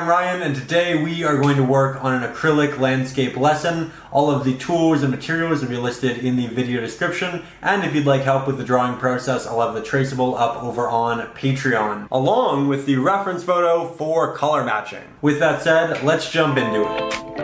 I'm Ryan, and today we are going to work on an acrylic landscape lesson. All of the tools and materials will be listed in the video description, and if you'd like help with the drawing process, I'll have the traceable up over on Patreon, along with the reference photo for color matching. With that said, let's jump into it.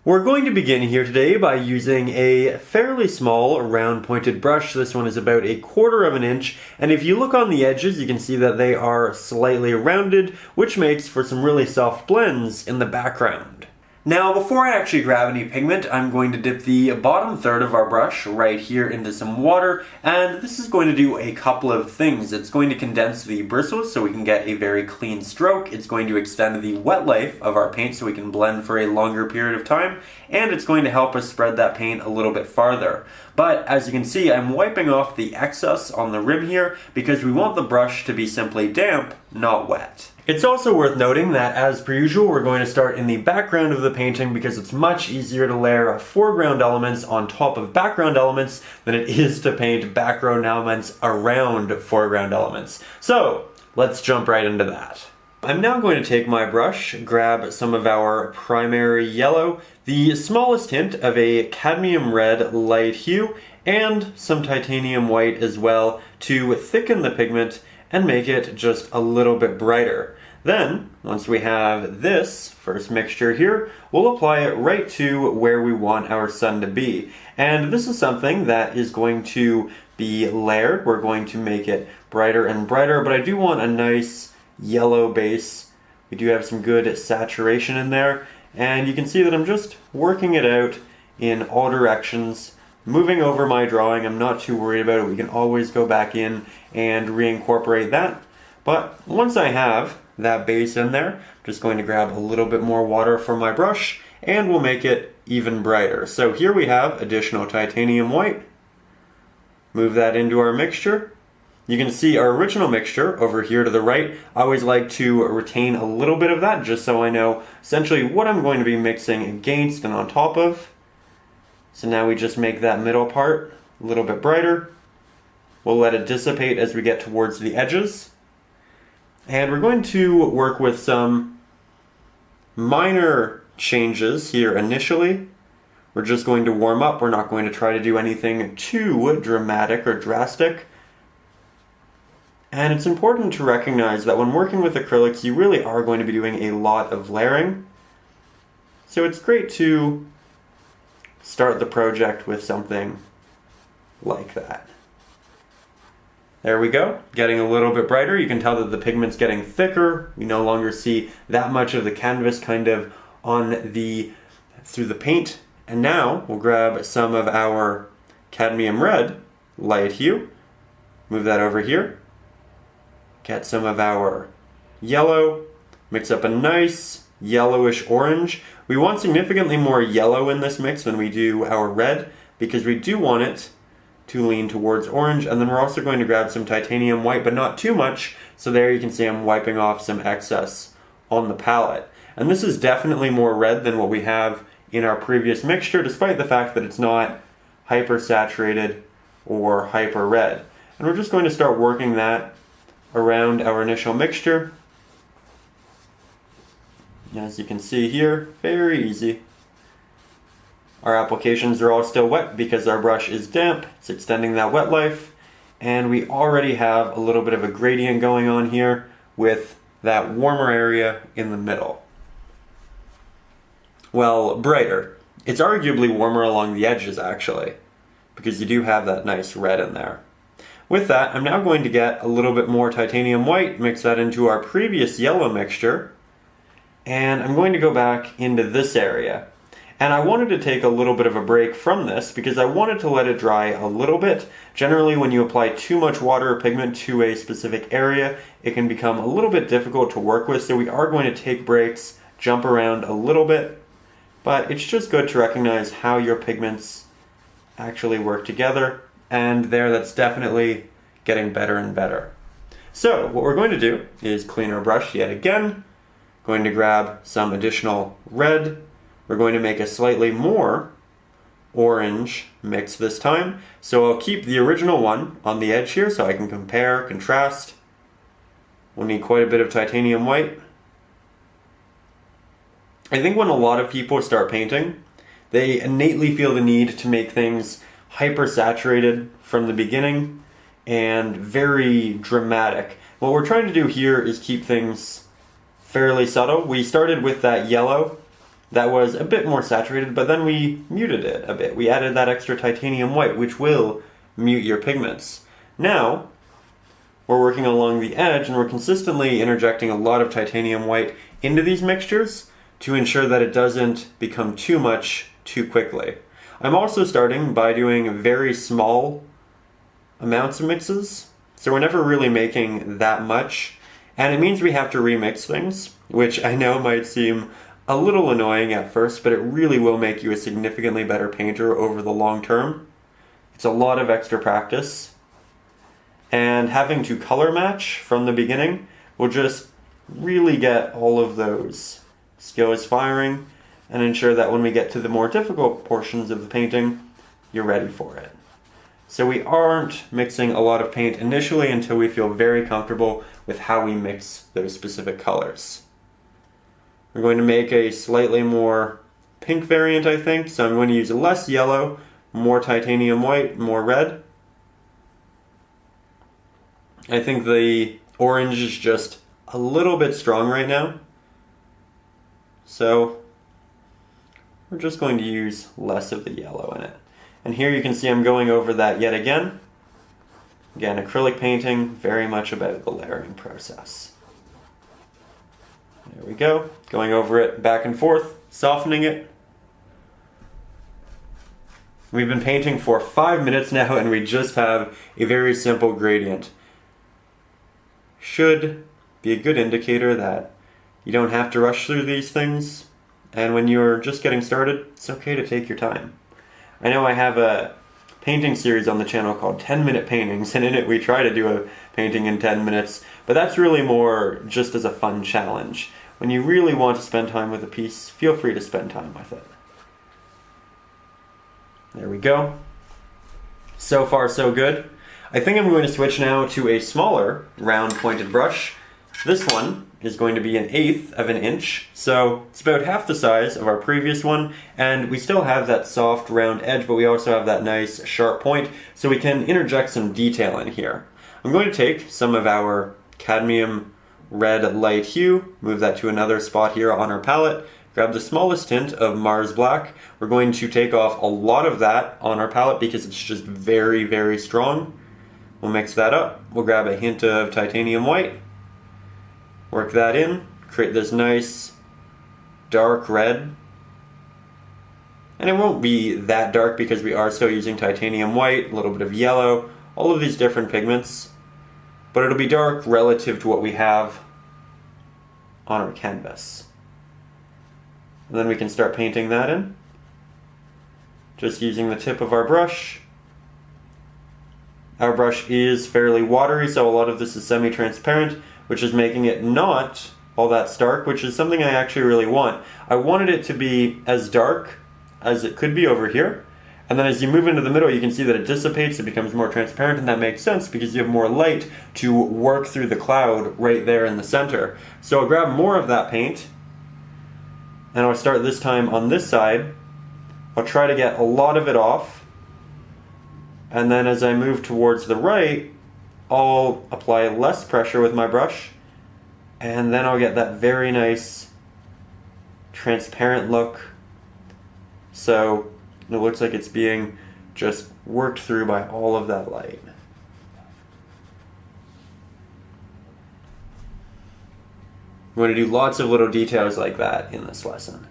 We're going to begin here today by using a fairly small round pointed brush. This one is about 1/4 of an inch, and if you look on the edges you can see that they are slightly rounded, which makes for some really soft blends in the background. Now, before I actually grab any pigment, I'm going to dip the bottom third of our brush right here into some water, and this is going to do a couple of things. It's going to condense the bristles so we can get a very clean stroke. It's going to extend the wet life of our paint so we can blend for a longer period of time, and it's going to help us spread that paint a little bit farther. But as you can see, I'm wiping off the excess on the rim here because we want the brush to be simply damp, not wet. It's also worth noting that, as per usual, we're going to start in the background of the painting because it's much easier to layer foreground elements on top of background elements than it is to paint background elements around foreground elements. So, let's jump right into that. I'm now going to take my brush, grab some of our primary yellow, the smallest hint of a cadmium red light hue, and some titanium white as well to thicken the pigment and make it just a little bit brighter. Then, once we have this first mixture here, we'll apply it right to where we want our sun to be. And this is something that is going to be layered. We're going to make it brighter and brighter, but I do want a nice yellow base. We do have some good saturation in there, and you can see that I'm just working it out in all directions, moving over my drawing. I'm not too worried about it. We can always go back in and reincorporate that. But once I have that base in there, I'm just going to grab a little bit more water from my brush and we'll make it even brighter. So here we have additional titanium white. Move that into our mixture. You can see our original mixture over here to the right. I always like to retain a little bit of that just so I know essentially what I'm going to be mixing against and on top of. So now we just make that middle part a little bit brighter. We'll let it dissipate as we get towards the edges. And we're going to work with some minor changes here initially. We're just going to warm up. We're not going to try to do anything too dramatic or drastic. And it's important to recognize that when working with acrylics, you really are going to be doing a lot of layering. So it's great to start the project with something like that. There we go, getting a little bit brighter. You can tell that the pigment's getting thicker. We no longer see that much of the canvas kind of through the paint. And now we'll grab some of our cadmium red light hue, move that over here, get some of our yellow, mix up a nice yellowish orange. We want significantly more yellow in this mix than we do our red because we do want it to lean towards orange. And then we're also going to grab some titanium white, but not too much. So there you can see I'm wiping off some excess on the palette. And this is definitely more red than what we have in our previous mixture, despite the fact that it's not hyper saturated or hyper red. And we're just going to start working that around our initial mixture. As you can see here, very easy. Our applications are all still wet because our brush is damp. It's extending that wet life. And we already have a little bit of a gradient going on here with that warmer area in the middle. Well, brighter. It's arguably warmer along the edges actually, because you do have that nice red in there. With that, I'm now going to get a little bit more titanium white, mix that into our previous yellow mixture, and I'm going to go back into this area. And I wanted to take a little bit of a break from this because I wanted to let it dry a little bit. Generally, when you apply too much water or pigment to a specific area, it can become a little bit difficult to work with, so we are going to take breaks, jump around a little bit, but it's just good to recognize how your pigments actually work together, and that's definitely getting better and better. So what we're going to do is clean our brush yet again, going to grab some additional red. We're going to make a slightly more orange mix this time. So I'll keep the original one on the edge here so I can compare, contrast. We'll need quite a bit of titanium white. I think when a lot of people start painting, they innately feel the need to make things hyper saturated from the beginning and very dramatic. What we're trying to do here is keep things fairly subtle. We started with that yellow that was a bit more saturated, but then we muted it a bit. We added that extra titanium white, which will mute your pigments. Now, we're working along the edge and we're consistently interjecting a lot of titanium white into these mixtures to ensure that it doesn't become too much too quickly. I'm also starting by doing very small amounts of mixes, so we're never really making that much, and it means we have to remix things, which I know might seem a little annoying at first, but it really will make you a significantly better painter over the long term. It's a lot of extra practice, and having to color match from the beginning will just really get all of those skills firing and ensure that when we get to the more difficult portions of the painting, you're ready for it. So we aren't mixing a lot of paint initially until we feel very comfortable with how we mix those specific colors. We're going to make a slightly more pink variant, I think, so I'm going to use less yellow, more titanium white, more red. I think the orange is just a little bit strong right now, so we're just going to use less of the yellow in it. And here you can see I'm going over that yet again. Again, acrylic painting, very much about the layering process. There we go, going over it back and forth, softening it. We've been painting for 5 minutes now and we just have a very simple gradient. Should be a good indicator that you don't have to rush through these things, and when you're just getting started, it's okay to take your time. I know I have a painting series on the channel called 10-minute paintings, and in it we try to do a painting in 10 minutes, but that's really more just as a fun challenge. When you really want to spend time with a piece, feel free to spend time with it. There we go. So far so good. I think I'm going to switch now to a smaller round pointed brush. This one is going to be 1/8 of an inch, so it's about half the size of our previous one, and we still have that soft round edge, but we also have that nice sharp point, so we can interject some detail in here. I'm going to take some of our cadmium red light hue, move that to another spot here on our palette, grab the smallest tint of Mars Black. We're going to take off a lot of that on our palette because it's just very, very strong. We'll mix that up. We'll grab a hint of titanium white, work that in, create this nice dark red. And it won't be that dark because we are still using titanium white, a little bit of yellow, all of these different pigments. But it'll be dark relative to what we have on our canvas. And then we can start painting that in. Just using the tip of our brush. Our brush is fairly watery, so a lot of this is semi-transparent, which is making it not all that stark, which is something I actually really want. I wanted it to be as dark as it could be over here, and then as you move into the middle you can see that it dissipates, it becomes more transparent, and that makes sense because you have more light to work through the cloud right there in the center. So I'll grab more of that paint, and I'll start this time on this side. I'll try to get a lot of it off, and then as I move towards the right, I'll apply less pressure with my brush, and then I'll get that very nice transparent look. So it looks like it's being just worked through by all of that light. We're going to do lots of little details like that in this lesson.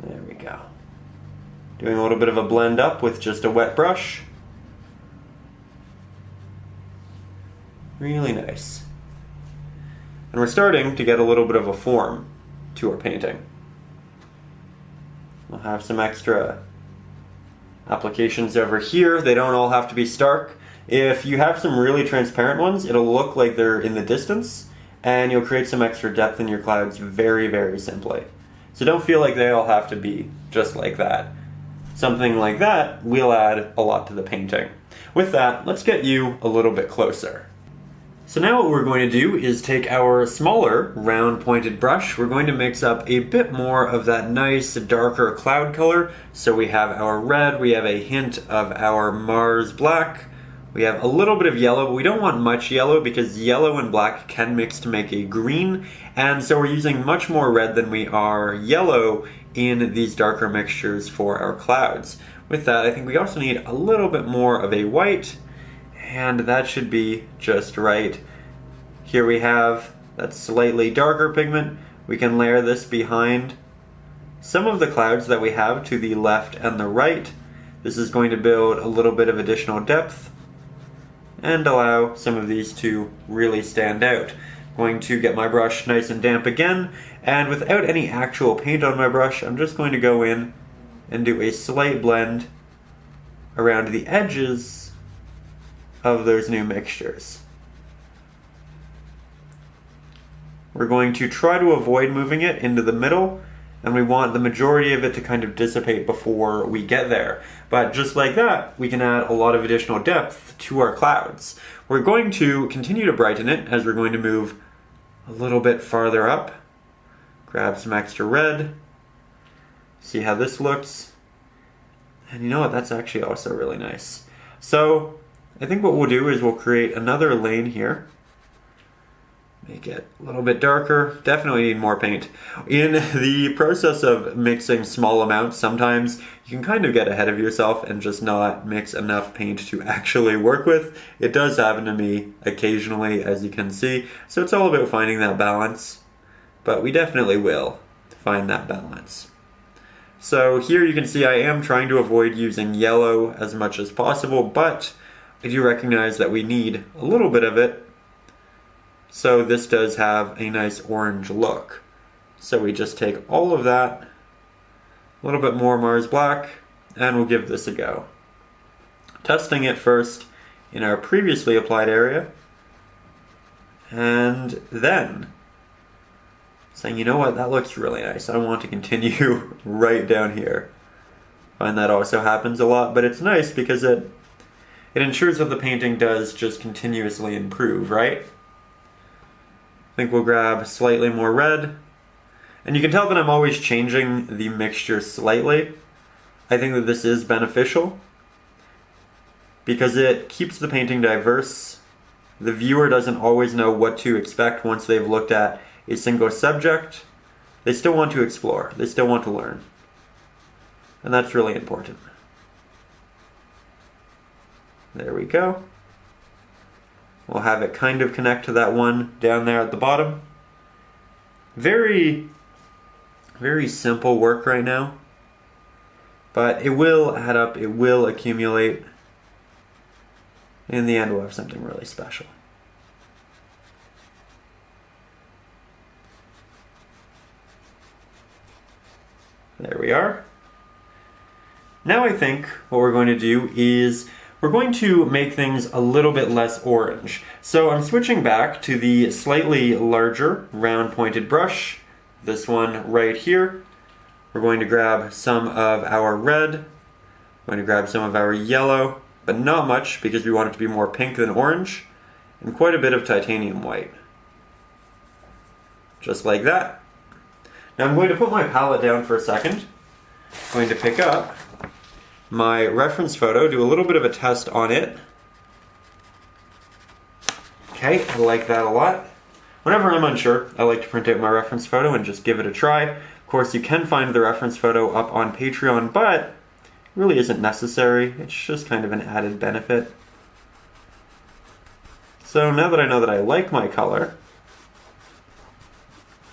There we go. Doing a little bit of a blend up with just a wet brush. Really nice. And we're starting to get a little bit of a form to our painting. We'll have some extra applications over here. They don't all have to be stark. If you have some really transparent ones, it'll look like they're in the distance, and you'll create some extra depth in your clouds very, very simply. So don't feel like they all have to be just like that. Something like that will add a lot to the painting. With that, let's get you a little bit closer. So now what we're going to do is take our smaller round pointed brush. We're going to mix up a bit more of that nice darker cloud color. So we have our red, we have a hint of our Mars black, we have a little bit of yellow, but we don't want much yellow because yellow and black can mix to make a green. And so we're using much more red than we are yellow in these darker mixtures for our clouds. With that, I think we also need a little bit more of a white, and that should be just right. Here we have that slightly darker pigment. We can layer this behind some of the clouds that we have to the left and the right. This is going to build a little bit of additional depth and allow some of these to really stand out. I'm going to get my brush nice and damp again, and without any actual paint on my brush, I'm just going to go in and do a slight blend around the edges of those new mixtures. We're going to try to avoid moving it into the middle, and we want the majority of it to kind of dissipate before we get there. But just like that, we can add a lot of additional depth to our clouds. We're going to continue to brighten it as we're going to move a little bit farther up. Grab some extra red. See how this looks. And you know what, that's actually also really nice. So I think what we'll do is we'll create another lane here. Make it a little bit darker. Definitely need more paint. In the process of mixing small amounts, sometimes you can kind of get ahead of yourself and just not mix enough paint to actually work with. It does happen to me occasionally, as you can see. So it's all about finding that balance. But we definitely will find that balance. So here you can see I am trying to avoid using yellow as much as possible, but I do recognize that we need a little bit of it. So this does have a nice orange look. So we just take all of that, a little bit more Mars black, and we'll give this a go. Testing it first in our previously applied area, and then saying, you know what, that looks really nice. I want to continue right down here. I find that also happens a lot, but it's nice because it ensures that the painting does just continuously improve, right? I think we'll grab slightly more red. And you can tell that I'm always changing the mixture slightly. I think that this is beneficial because it keeps the painting diverse. The viewer doesn't always know what to expect once they've looked at a single subject. They still want to explore. They still want to learn. And that's really important. There we go. We'll have it kind of connect to that one down there at the bottom. Very, very simple work right now. But it will add up, it will accumulate. In the end, we'll have something really special. There we are. Now I think what we're going to do is we're going to make things a little bit less orange. So I'm switching back to the slightly larger round pointed brush, this one right here. We're going to grab some of our red, we're going to grab some of our yellow, but not much because we want it to be more pink than orange, and quite a bit of titanium white. Just like that. Now I'm going to put my palette down for a second. I'm going to pick up my reference photo, do a little bit of a test on it. Okay, I like that a lot. Whenever I'm unsure, I like to print out my reference photo and just give it a try. Of course, you can find the reference photo up on Patreon, but it really isn't necessary. It's just kind of an added benefit. So now that I know that I like my color,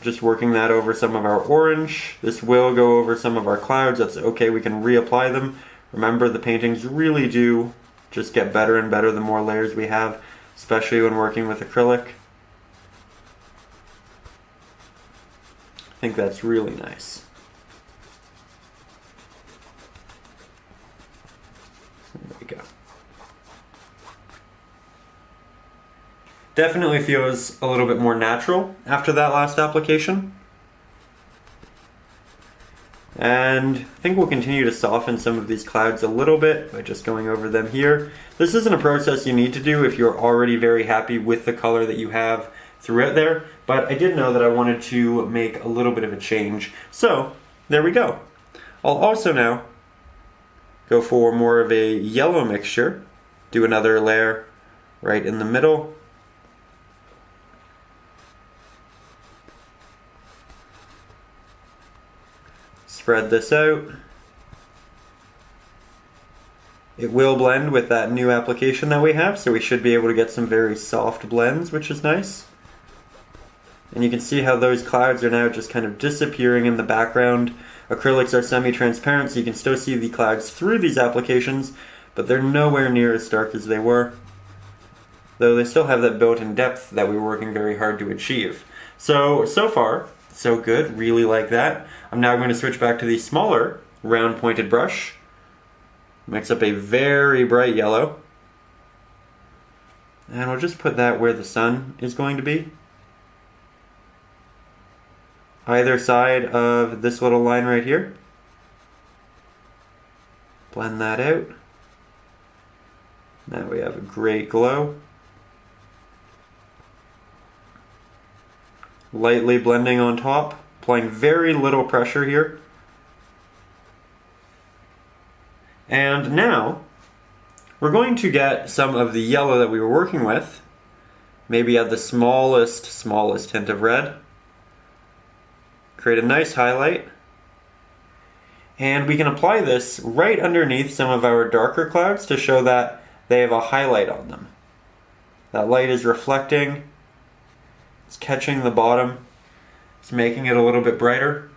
just working that over some of our orange. This will go over some of our clouds. That's okay, we can reapply them. Remember, the paintings really do just get better and better the more layers we have, especially when working with acrylic. I think that's really nice. There we go. Definitely feels a little bit more natural after that last application. And I think we'll continue to soften some of these clouds a little bit by just going over them here. This isn't a process you need to do if you're already very happy with the color that you have throughout there, but I did know that I wanted to make a little bit of a change. So there we go. I'll also now go for more of a yellow mixture, do another layer right in the middle. Spread this out. It will blend with that new application that we have, so we should be able to get some very soft blends, which is nice. And you can see how those clouds are now just kind of disappearing in the background. Acrylics are semi-transparent, so you can still see the clouds through these applications, but they're nowhere near as dark as they were. Though they still have that built-in depth that we were working very hard to achieve. So far, so good, really like that. I'm now going to switch back to the smaller round pointed brush. Mix up a very bright yellow. And we'll just put that where the sun is going to be. Either side of this little line right here. Blend that out. Now we have a great glow. Lightly blending on top, applying very little pressure here. And now, we're going to get some of the yellow that we were working with, maybe add the smallest hint of red. Create a nice highlight. And we can apply this right underneath some of our darker clouds to show that they have a highlight on them. That light is reflecting. It's catching the bottom. It's making it a little bit brighter.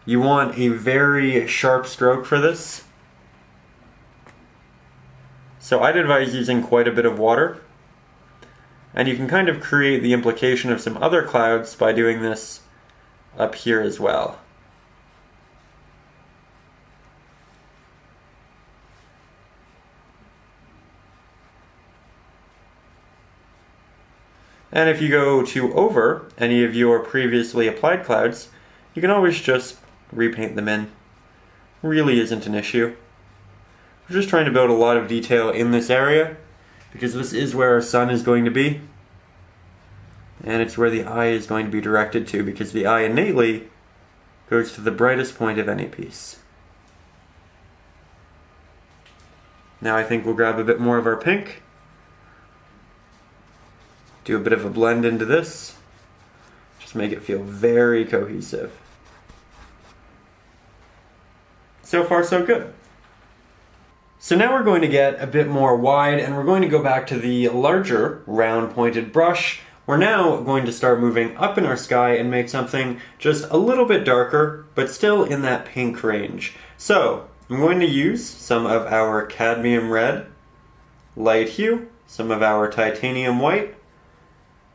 You want a very sharp stroke for this. So I'd advise using quite a bit of water. And you can kind of create the implication of some other clouds by doing this up here as well. And if you go to over any of your previously applied clouds, you can always just repaint them in. Really isn't an issue. We're just trying to build a lot of detail in this area because this is where our sun is going to be. And it's where the eye is going to be directed to because the eye innately goes to the brightest point of any piece. Now I think we'll grab a bit more of our pink. Do a bit of a blend into this. Just make it feel very cohesive. So far so good. So now we're going to get a bit more wide and we're going to go back to the larger round pointed brush. We're now going to start moving up in our sky and make something just a little bit darker, but still in that pink range. So I'm going to use some of our cadmium red, light hue, some of our titanium white,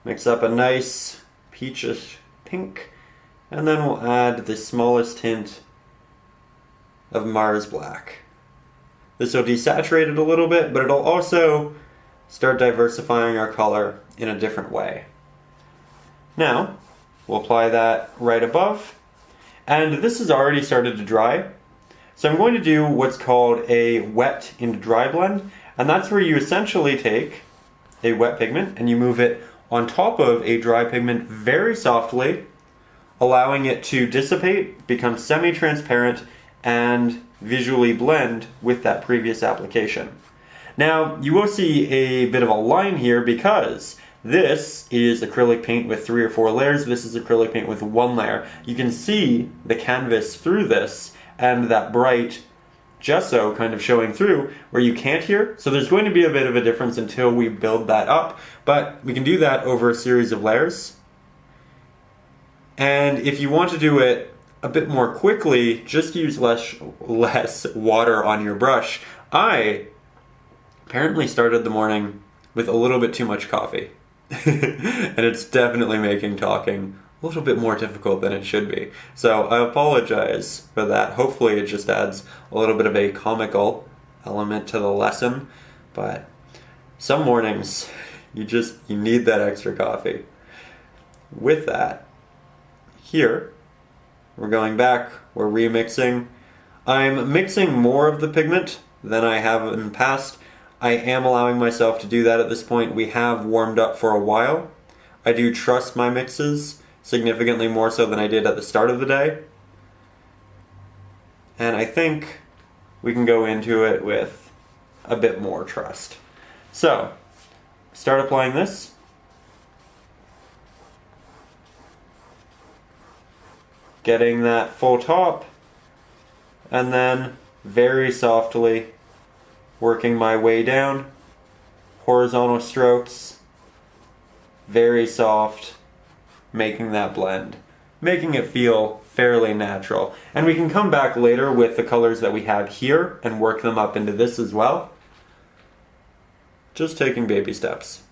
mix up a nice peachish pink, and then we'll add the smallest hint of Mars black. This will desaturate it a little bit, but it'll also start diversifying our color in a different way. Now, we'll apply that right above, and this has already started to dry. So I'm going to do what's called a wet into dry blend, and that's where you essentially take a wet pigment and you move it on top of a dry pigment very softly, allowing it to dissipate, become semi-transparent, and visually blend with that previous application. Now, you will see a bit of a line here because this is acrylic paint with 3 or 4 layers. This is acrylic paint with 1 layer. You can see the canvas through this and that bright gesso kind of showing through where you can't here. So there's going to be a bit of a difference until we build that up, but we can do that over a series of layers. And if you want to do it a bit more quickly, just use less water on your brush. I apparently started the morning with a little bit too much coffee. And it's definitely making talking a little bit more difficult than it should be. So I apologize for that. Hopefully it just adds a little bit of a comical element to the lesson. But some mornings, you need that extra coffee. With that, here, we're going back, we're remixing. I'm mixing more of the pigment than I have in the past. I am allowing myself to do that at this point. We have warmed up for a while. I do trust my mixes significantly more so than I did at the start of the day. And I think we can go into it with a bit more trust. So, start applying this. Getting that full top, and then very softly working my way down, horizontal strokes, very soft, making that blend, making it feel fairly natural. And we can come back later with the colors that we have here and work them up into this as well. Just taking baby steps.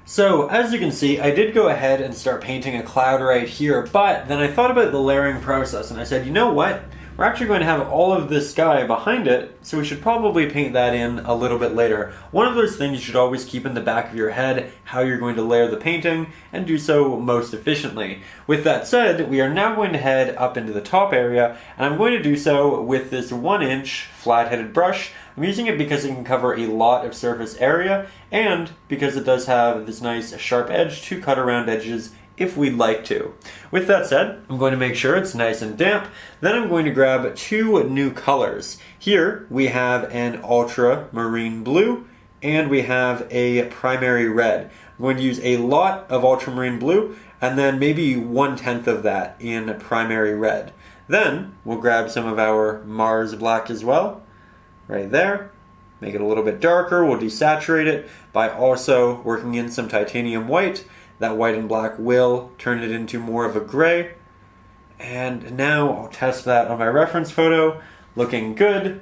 So, as you can see, I did go ahead and start painting a cloud right here, but then I thought about the layering process and I said, you know what? We're actually going to have all of this sky behind it, so we should probably paint that in a little bit later. One of those things you should always keep in the back of your head, how you're going to layer the painting, and do so most efficiently. With that said, we are now going to head up into the top area, and I'm going to do so with this 1-inch flat-headed brush. I'm using it because it can cover a lot of surface area, and because it does have this nice sharp edge to cut around edges if we'd like to. With that said, I'm going to make sure it's nice and damp. Then I'm going to grab two new colors. Here we have an ultramarine blue and we have a primary red. I'm going to use a lot of ultramarine blue and then maybe 1/10 of that in primary red. Then we'll grab some of our Mars black as well, right there. Make it a little bit darker. We'll desaturate it by also working in some titanium white. That white and black will turn it into more of a gray. And now I'll test that on my reference photo. Looking good.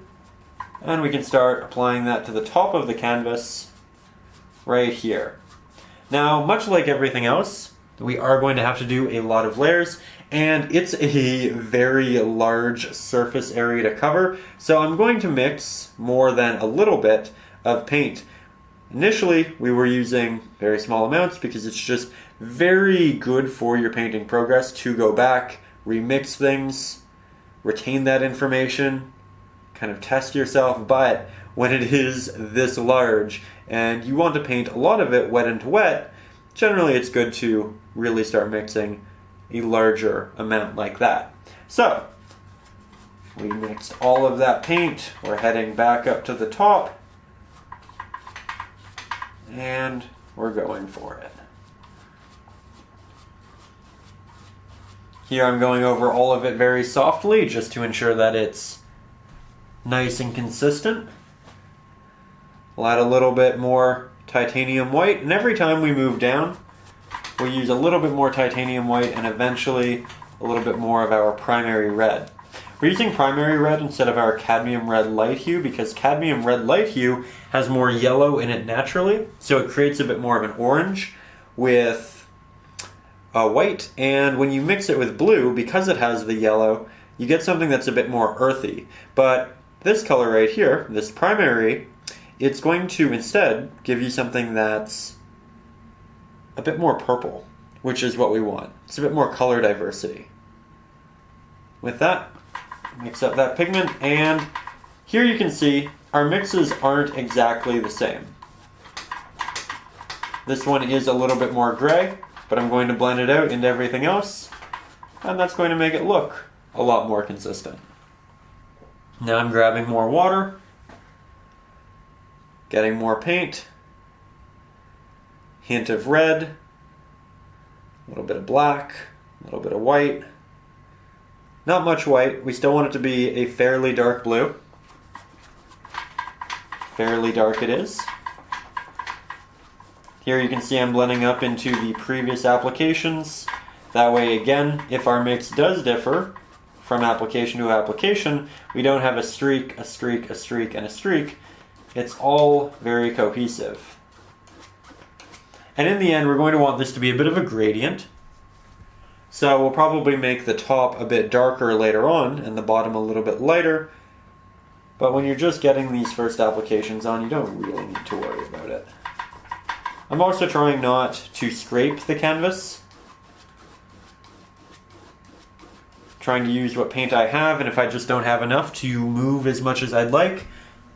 And we can start applying that to the top of the canvas right here. Now, much like everything else, we are going to have to do a lot of layers, and it's a very large surface area to cover, so I'm going to mix more than a little bit of paint. Initially, we were using very small amounts because it's just very good for your painting progress to go back, remix things, retain that information, kind of test yourself. But when it is this large and you want to paint a lot of it wet into wet, generally it's good to really start mixing a larger amount like that. So, we mixed all of that paint. We're heading back up to the top. And we're going for it. Here I'm going over all of it very softly just to ensure that it's nice and consistent. We'll add a little bit more titanium white, and every time we move down, we'll use a little bit more titanium white and eventually a little bit more of our primary red. We're using primary red instead of our cadmium red light hue because cadmium red light hue has more yellow in it naturally, so it creates a bit more of an orange with white, and when you mix it with blue, because it has the yellow, you get something that's a bit more earthy. But this color right here, this primary, it's going to instead give you something that's a bit more purple, which is what we want. It's a bit more color diversity. With that, mix up that pigment, and here you can see our mixes aren't exactly the same. This one is a little bit more gray, but I'm going to blend it out into everything else, and that's going to make it look a lot more consistent. Now I'm grabbing more water, getting more paint, hint of red, a little bit of black, a little bit of white. Not much white. We still want it to be a fairly dark blue. Fairly dark it is. Here you can see I'm blending up into the previous applications. That way, again, if our mix does differ from application to application, we don't have a streak, a streak, a streak, and a streak. It's all very cohesive. And in the end, we're going to want this to be a bit of a gradient. So we'll probably make the top a bit darker later on and the bottom a little bit lighter. But when you're just getting these first applications on, you don't really need to worry about it. I'm also trying not to scrape the canvas. trying to use what paint I have, and if I just don't have enough to move as much as I'd like,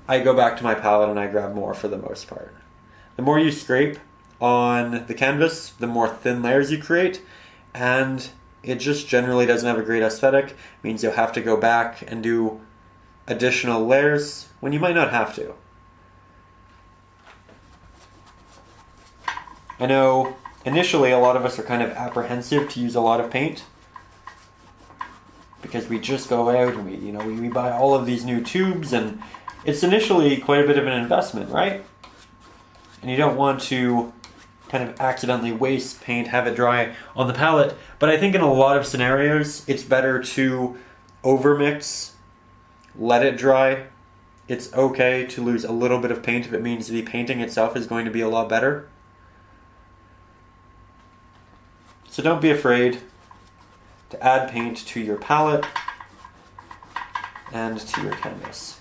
I go back to my palette and I grab more for the most part. The more you scrape on the canvas, the more thin layers you create, and it just generally doesn't have a great aesthetic. It means you'll have to go back and do additional layers when you might not have to. I know initially a lot of us are kind of apprehensive to use a lot of paint because we just go out and we buy all of these new tubes, and it's initially quite a bit of an investment, right? And you don't want to kind of accidentally waste paint, have it dry on the palette. But I think in a lot of scenarios, it's better to overmix, let it dry. It's okay to lose a little bit of paint if it means the painting itself is going to be a lot better. So don't be afraid to add paint to your palette and to your canvas.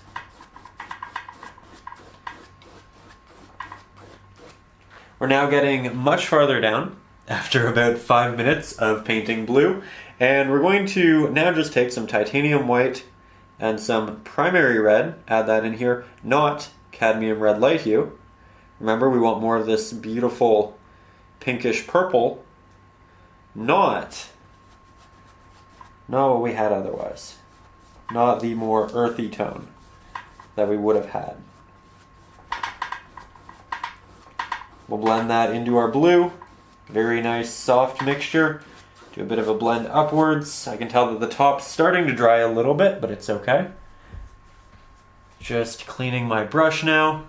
We're now getting much farther down after about 5 minutes of painting blue, and we're going to now just take some titanium white and some primary red, add that in here, not cadmium red light hue. Remember, we want more of this beautiful pinkish purple, not what we had otherwise, not the more earthy tone that we would have had. We'll blend that into our blue. Very nice soft mixture. Do a bit of a blend upwards. I can tell that the top's starting to dry a little bit, but it's okay. Just cleaning my brush now.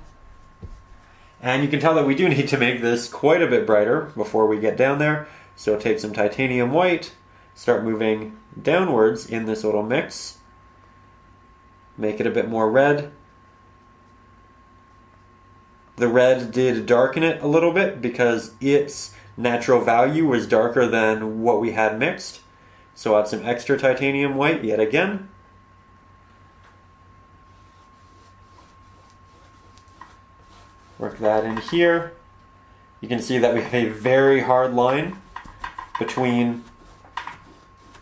And you can tell that we do need to make this quite a bit brighter before we get down there. So take some titanium white, start moving downwards in this little mix. Make it a bit more red. The red did darken it a little bit because its natural value was darker than what we had mixed. So add some extra titanium white yet again. Work that in here. You can see that we have a very hard line between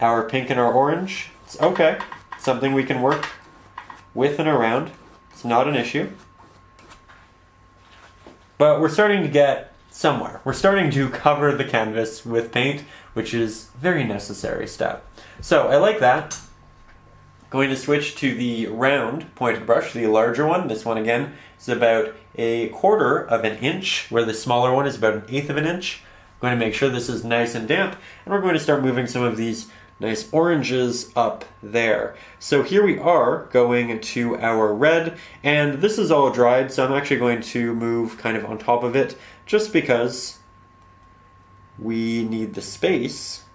our pink and our orange. It's okay. It's something we can work with and around. It's not an issue. But we're starting to get somewhere. We're starting to cover the canvas with paint, which is a very necessary step. So I like that. Going to switch to the round pointed brush, the larger one. This one again is about 1/4 of an inch, where the smaller one is about 1/8 of an inch. I'm going to make sure this is nice and damp, and we're going to start moving some of these nice oranges up there. So here we are going to our red, and this is all dried, so I'm actually going to move kind of on top of it just because we need the space.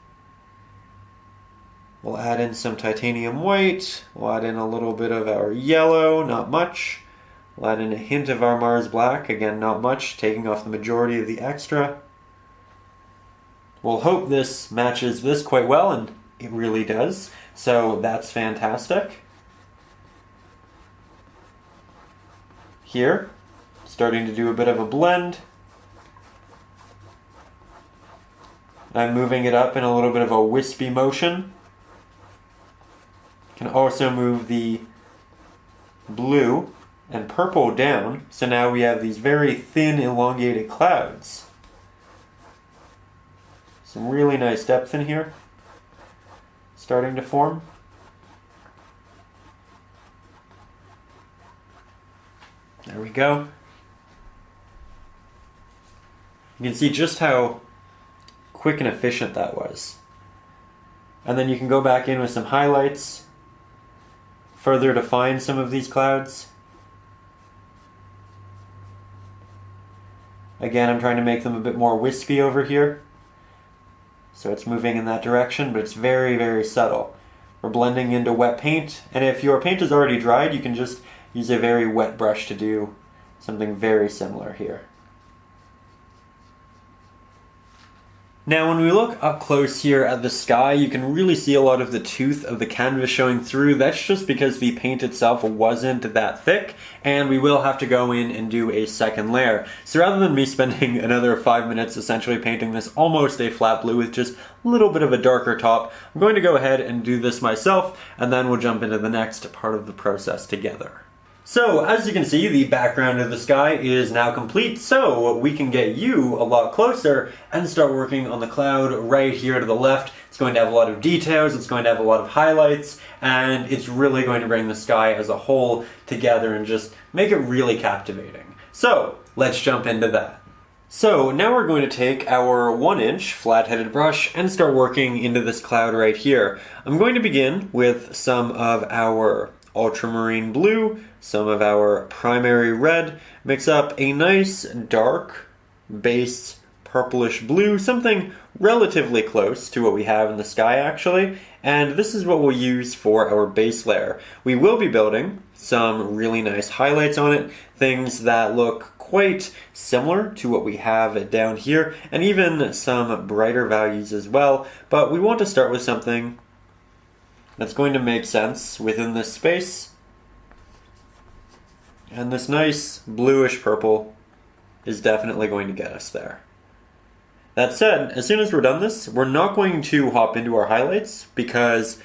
We'll add in some titanium white, we'll add in a little bit of our yellow, not much. We'll add in a hint of our Mars black, again not much, taking off the majority of the extra. We'll hope this matches this quite well, and it really does, so that's fantastic. Here, starting to do a bit of a blend. I'm moving it up in a little bit of a wispy motion. Can also move the blue and purple down, so now we have these very thin elongated clouds. Some really nice depth in here starting to form. There we go. You can see just how quick and efficient that was. And then you can go back in with some highlights, further define some of these clouds. Again, I'm trying to make them a bit more wispy over here. So it's moving in that direction, but it's very, very subtle. We're blending into wet paint, and if your paint is already dried, you can just use a very wet brush to do something very similar here. Now when we look up close here at the sky, you can really see a lot of the tooth of the canvas showing through. That's just because the paint itself wasn't that thick, and we will have to go in and do a second layer. So rather than me spending another 5 minutes essentially painting this almost a flat blue with just a little bit of a darker top, I'm going to go ahead and do this myself, and then we'll jump into the next part of the process together. So, as you can see, the background of the sky is now complete, so we can get you a lot closer and start working on the cloud right here to the left. It's going to have a lot of details, it's going to have a lot of highlights, and it's really going to bring the sky as a whole together and just make it really captivating. So, let's jump into that. So, now we're going to take our 1-inch flat-headed brush and start working into this cloud right here. I'm going to begin with some of our ultramarine blue, some of our primary red, mix up a nice dark base purplish blue, something relatively close to what we have in the sky actually, and this is what we'll use for our base layer. We will be building some really nice highlights on it, things that look quite similar to what we have down here, and even some brighter values as well, but we want to start with something that's going to make sense within this space. And this nice bluish purple is definitely going to get us there. That said, as soon as we're done this, we're not going to hop into our highlights because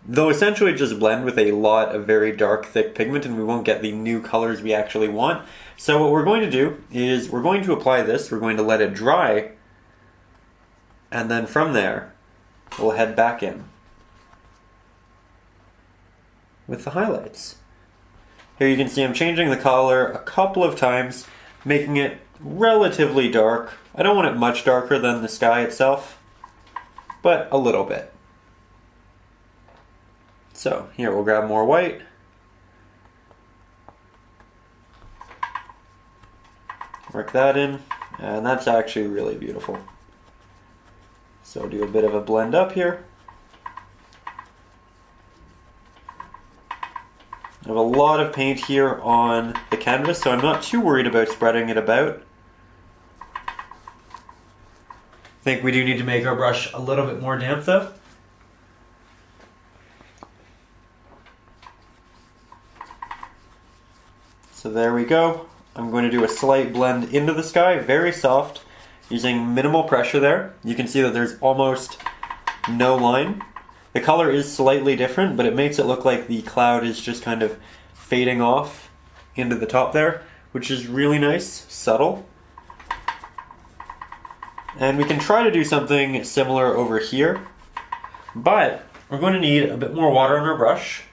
they'll essentially just blend with a lot of very dark, thick pigment and we won't get the new colors we actually want. So what we're going to do is we're going to apply this, we're going to let it dry, and then from there, we'll head back in with the highlights. Here you can see I'm changing the color a couple of times, making it relatively dark. I don't want it much darker than the sky itself, but a little bit. So here we'll grab more white. Work that in, and that's actually really beautiful. So do a bit of a blend up here. I have a lot of paint here on the canvas, so I'm not too worried about spreading it about. I think we do need to make our brush a little bit more damp though. So there we go. I'm going to do a slight blend into the sky, very soft, using minimal pressure there. You can see that there's almost no line. The color is slightly different, but it makes it look like the cloud is just kind of fading off into the top there, which is really nice, subtle. And we can try to do something similar over here, but we're going to need a bit more water on our brush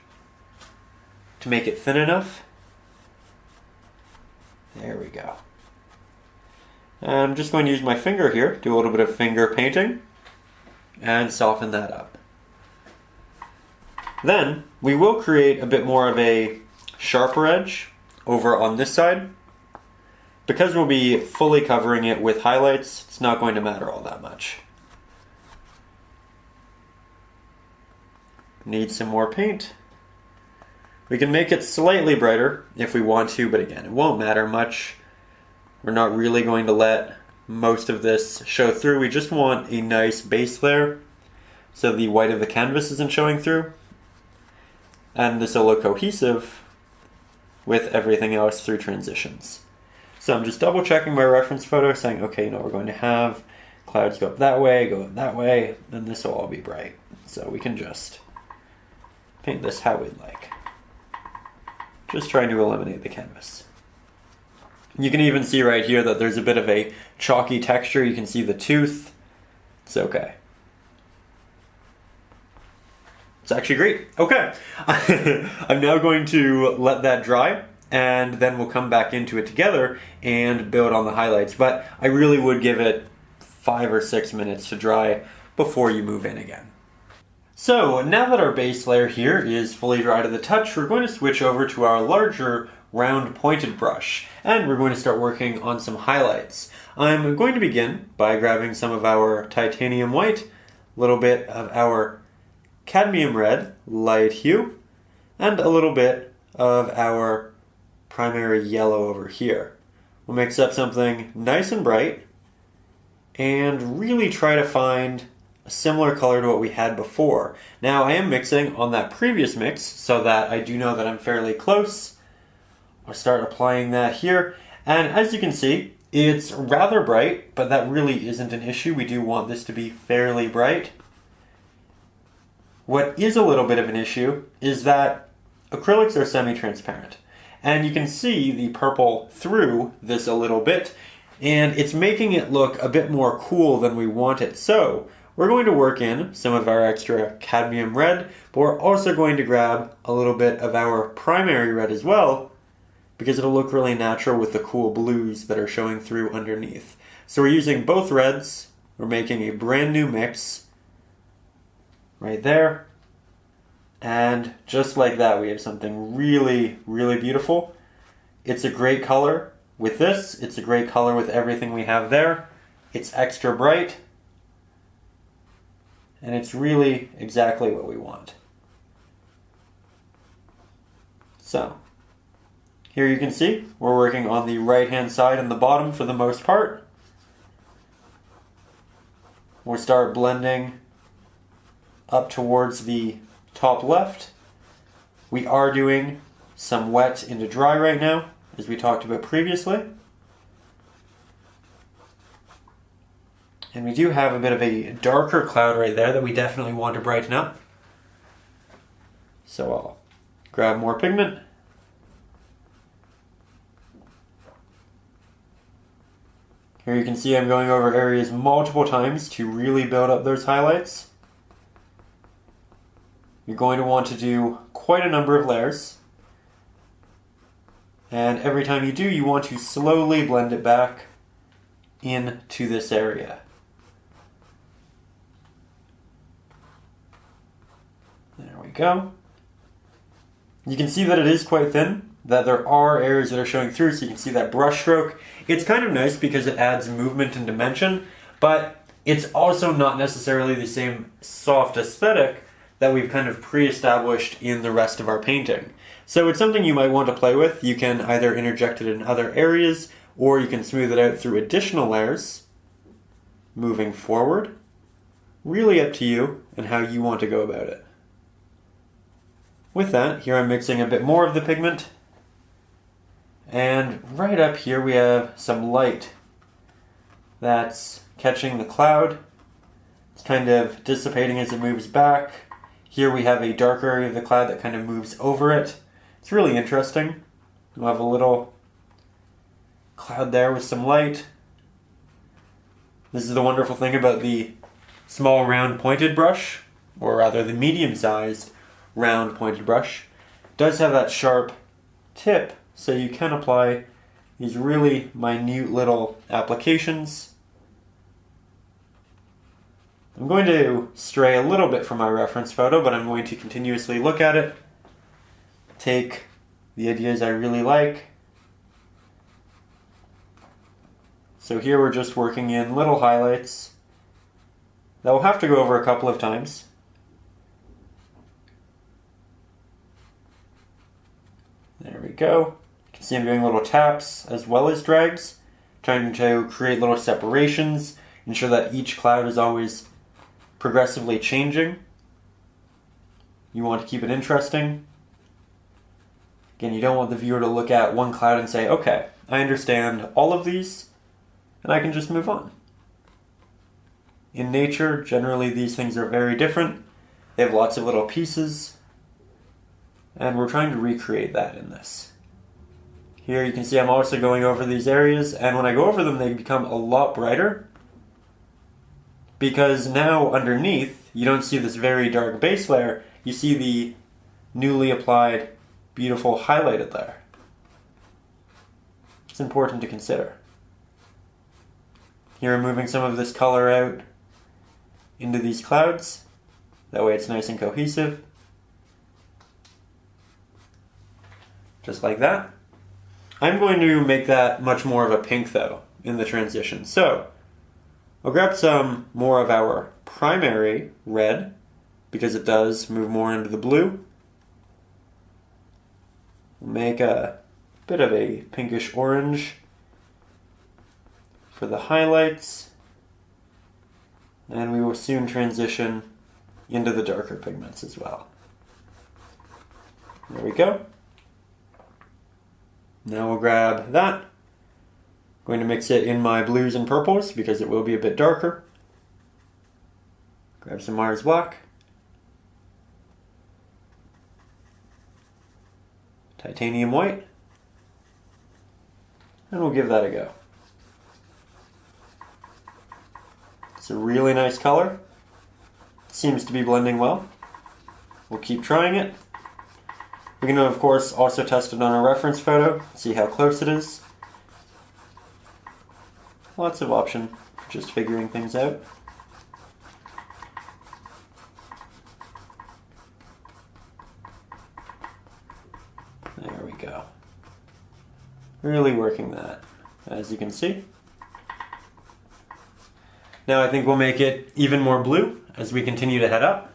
to make it thin enough. There we go. And I'm just going to use my finger here, do a little bit of finger painting, and soften that up. Then we will create a bit more of a sharper edge over on this side. Because we'll be fully covering it with highlights, it's not going to matter all that much. Need some more paint. We can make it slightly brighter if we want to, but again, it won't matter much. We're not really going to let most of this show through. We just want a nice base layer so the white of the canvas isn't showing through. And this will look cohesive with everything else through transitions. So I'm just double checking my reference photo, saying, okay, we're going to have clouds go up that way, and this will all be bright. So we can just paint this how we'd like. Just trying to eliminate the canvas. You can even see right here that there's a bit of a chalky texture. You can see the tooth. It's okay. It's actually great. Okay, I'm now going to let that dry and then we'll come back into it together and build on the highlights. But I really would give it 5 or 6 minutes to dry before you move in again. So now that our base layer here is fully dry to the touch, we're going to switch over to our larger round pointed brush and we're going to start working on some highlights. I'm going to begin by grabbing some of our titanium white, a little bit of our cadmium red, light hue, and a little bit of our primary yellow over here. We'll mix up something nice and bright, and really try to find a similar color to what we had before. Now I am mixing on that previous mix so that I do know that I'm fairly close. I'll start applying that here, and as you can see, it's rather bright, but that really isn't an issue. We do want this to be fairly bright. What is a little bit of an issue is that acrylics are semi-transparent, and you can see the purple through this a little bit, and it's making it look a bit more cool than we want it. So we're going to work in some of our extra cadmium red, but we're also going to grab a little bit of our primary red as well, because it'll look really natural with the cool blues that are showing through underneath. So we're using both reds. We're making a brand new mix right there. And just like that, we have something really, really beautiful. It's a great color with this. It's a great color with everything we have there. It's extra bright. And it's really exactly what we want. So here you can see we're working on the right-hand side and the bottom for the most part. We'll start blending up towards the top left. We are doing some wet into dry right now, as we talked about previously. And we do have a bit of a darker cloud right there that we definitely want to brighten up. So I'll grab more pigment. Here you can see I'm going over areas multiple times to really build up those highlights. You're going to want to do quite a number of layers. And every time you do, you want to slowly blend it back into this area. There we go. You can see that it is quite thin, that there are areas that are showing through, so you can see that brush stroke. It's kind of nice because it adds movement and dimension, but it's also not necessarily the same soft aesthetic that we've kind of pre-established in the rest of our painting. So it's something you might want to play with. You can either interject it in other areas, or you can smooth it out through additional layers moving forward. Really up to you and how you want to go about it. With that, here I'm mixing a bit more of the pigment. And right up here we have some light that's catching the cloud. It's kind of dissipating as it moves back. Here we have a darker area of the cloud that kind of moves over it. It's really interesting. We'll have a little cloud there with some light. This is the wonderful thing about the small round pointed brush, or rather the medium-sized round pointed brush. It does have that sharp tip, so you can apply these really minute little applications. I'm going to stray a little bit from my reference photo, but I'm going to continuously look at it, take the ideas I really like. So here we're just working in little highlights that we'll have to go over a couple of times. There we go. You can see I'm doing little taps as well as drags, trying to create little separations, ensure that each cloud is always progressively changing. You want to keep it interesting. Again, you don't want the viewer to look at one cloud and say, okay, I understand all of these, and I can just move on. In nature, generally these things are very different. They have lots of little pieces, and we're trying to recreate that in this. Here you can see I'm also going over these areas, and when I go over them they become a lot brighter, because now underneath you don't see this very dark base layer, you see the newly applied beautiful highlighted layer. It's important to consider. Here I'm moving some of this color out into these clouds, that way it's nice and cohesive. Just like that. I'm going to make that much more of a pink though in the transition. So I'll grab some more of our primary red because it does move more into the blue. We'll make a bit of a pinkish orange for the highlights. and we will soon transition into the darker pigments as well. There we go. Now we'll grab that. I'm going to mix it in my blues and purples because it will be a bit darker. Grab some Mars Black. Titanium White. And we'll give that a go. It's a really nice color. It seems to be blending well. We'll keep trying it. We're going to, of course, also test it on a reference photo, see how close it is. Lots of option for just figuring things out. There we go. Really working that, as you can see. Now I think we'll make it even more blue as we continue to head up.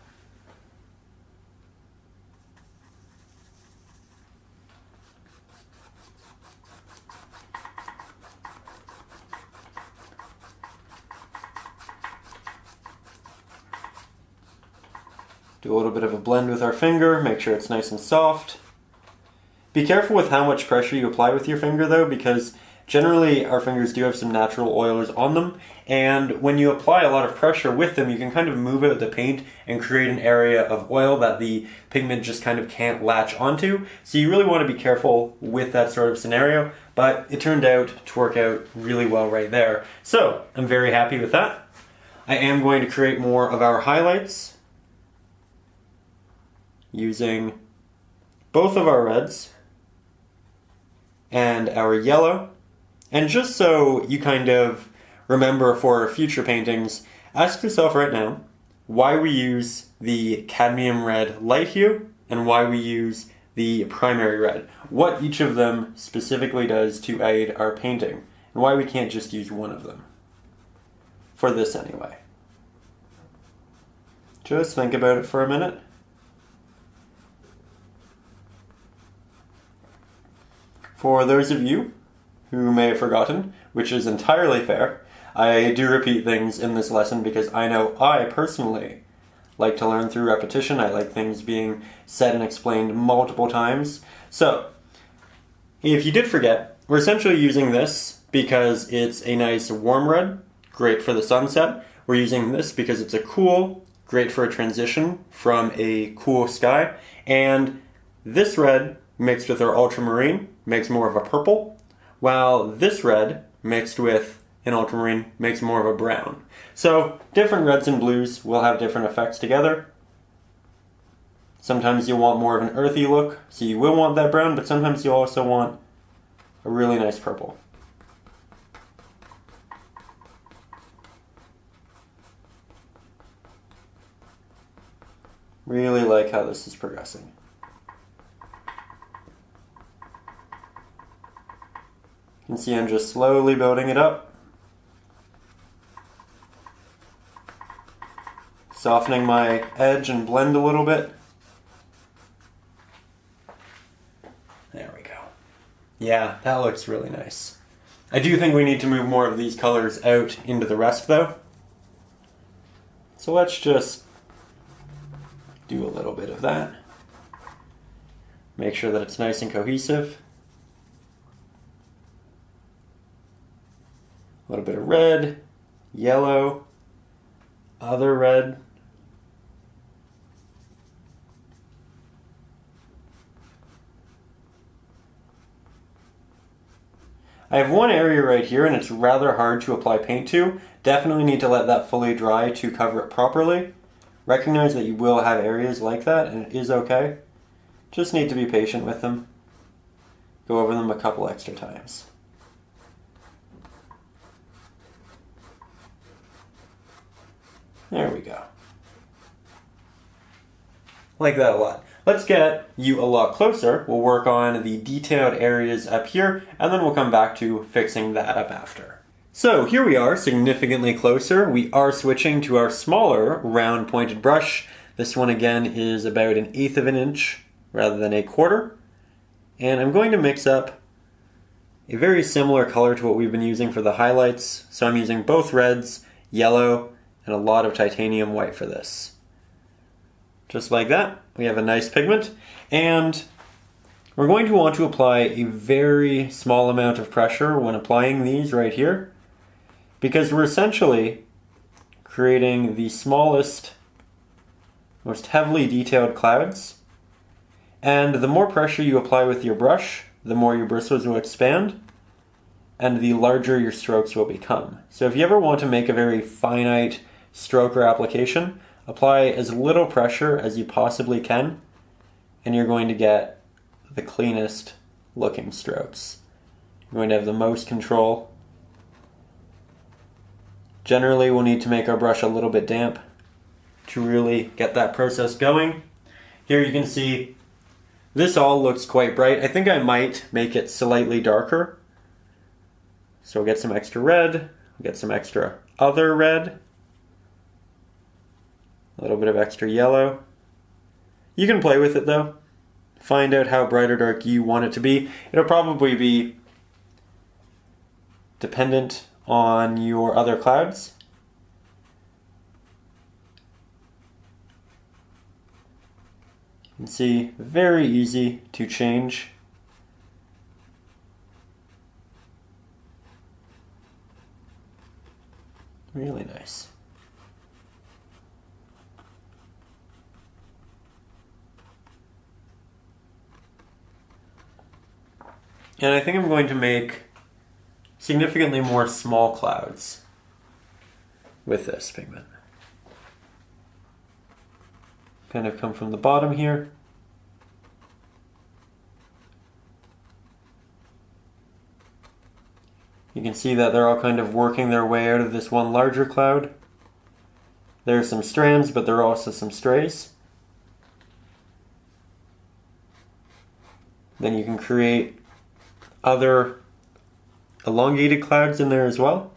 Do a little bit of a blend with our finger, make sure it's nice and soft. Be careful with how much pressure you apply with your finger though, because generally our fingers do have some natural oils on them, and when you apply a lot of pressure with them, you can kind of move out the paint and create an area of oil that the pigment just kind of can't latch onto. So you really want to be careful with that sort of scenario, but it turned out to work out really well right there. So I'm very happy with that. I am going to create more of our highlights using both of our reds and our yellow. And just so you kind of remember for future paintings, ask yourself right now why we use the cadmium red light hue and why we use the primary red. What each of them specifically does to aid our painting, and why we can't just use one of them. For this anyway. Just think about it for a minute. For those of you who may have forgotten, which is entirely fair, I do repeat things in this lesson because I know I personally like to learn through repetition. I like things being said and explained multiple times. So, if you did forget, we're essentially using this because it's a nice warm red, great for the sunset. We're using this because it's a cool, great for a transition from a cool sky. And this red mixed with our ultramarine makes more of a purple, while this red mixed with an ultramarine makes more of a brown. So different reds and blues will have different effects together. Sometimes you'll want more of an earthy look, so you will want that brown, but sometimes you'll also want a really nice purple. Really like how this is progressing. You can see I'm just slowly building it up. Softening my edge and blend a little bit. There we go. Yeah, that looks really nice. I do think we need to move more of these colors out into the rest though. So let's just do a little bit of that. Make sure that it's nice and cohesive. A little bit of red, yellow, other red. I have one area right here and it's rather hard to apply paint to. Definitely need to let that fully dry to cover it properly. Recognize that you will have areas like that and it is okay. Just need to be patient with them. Go over them a couple extra times. There we go. Like that a lot. Let's get you a lot closer. We'll work on the detailed areas up here, and then we'll come back to fixing that up after. So here we are, significantly closer. We are switching to our smaller round pointed brush. This one again is about 1/8 of an inch rather than 1/4. And I'm going to mix up a very similar color to what we've been using for the highlights. So I'm using both reds, yellow, and a lot of titanium white for this. Just like that, we have a nice pigment, and we're going to want to apply a very small amount of pressure when applying these right here, because we're essentially creating the smallest, most heavily detailed clouds. And the more pressure you apply with your brush, the more your bristles will expand, and the larger your strokes will become. So if you ever want to make a very finite stroke or application, apply as little pressure as you possibly can, and you're going to get the cleanest looking strokes. You're going to have the most control. Generally, we'll need to make our brush a little bit damp to really get that process going. Here you can see this all looks quite bright. I think I might make it slightly darker. So we'll get some extra red, we'll get some extra other red, a little bit of extra yellow. You can play with it though. Find out how bright or dark you want it to be. It'll probably be dependent on your other clouds. You can see, very easy to change. Really nice. And I think I'm going to make significantly more small clouds with this pigment. Kind of come from the bottom here. You can see that they're all kind of working their way out of this one larger cloud. There are some strands, but there are also some strays. Then you can create other elongated clouds in there as well.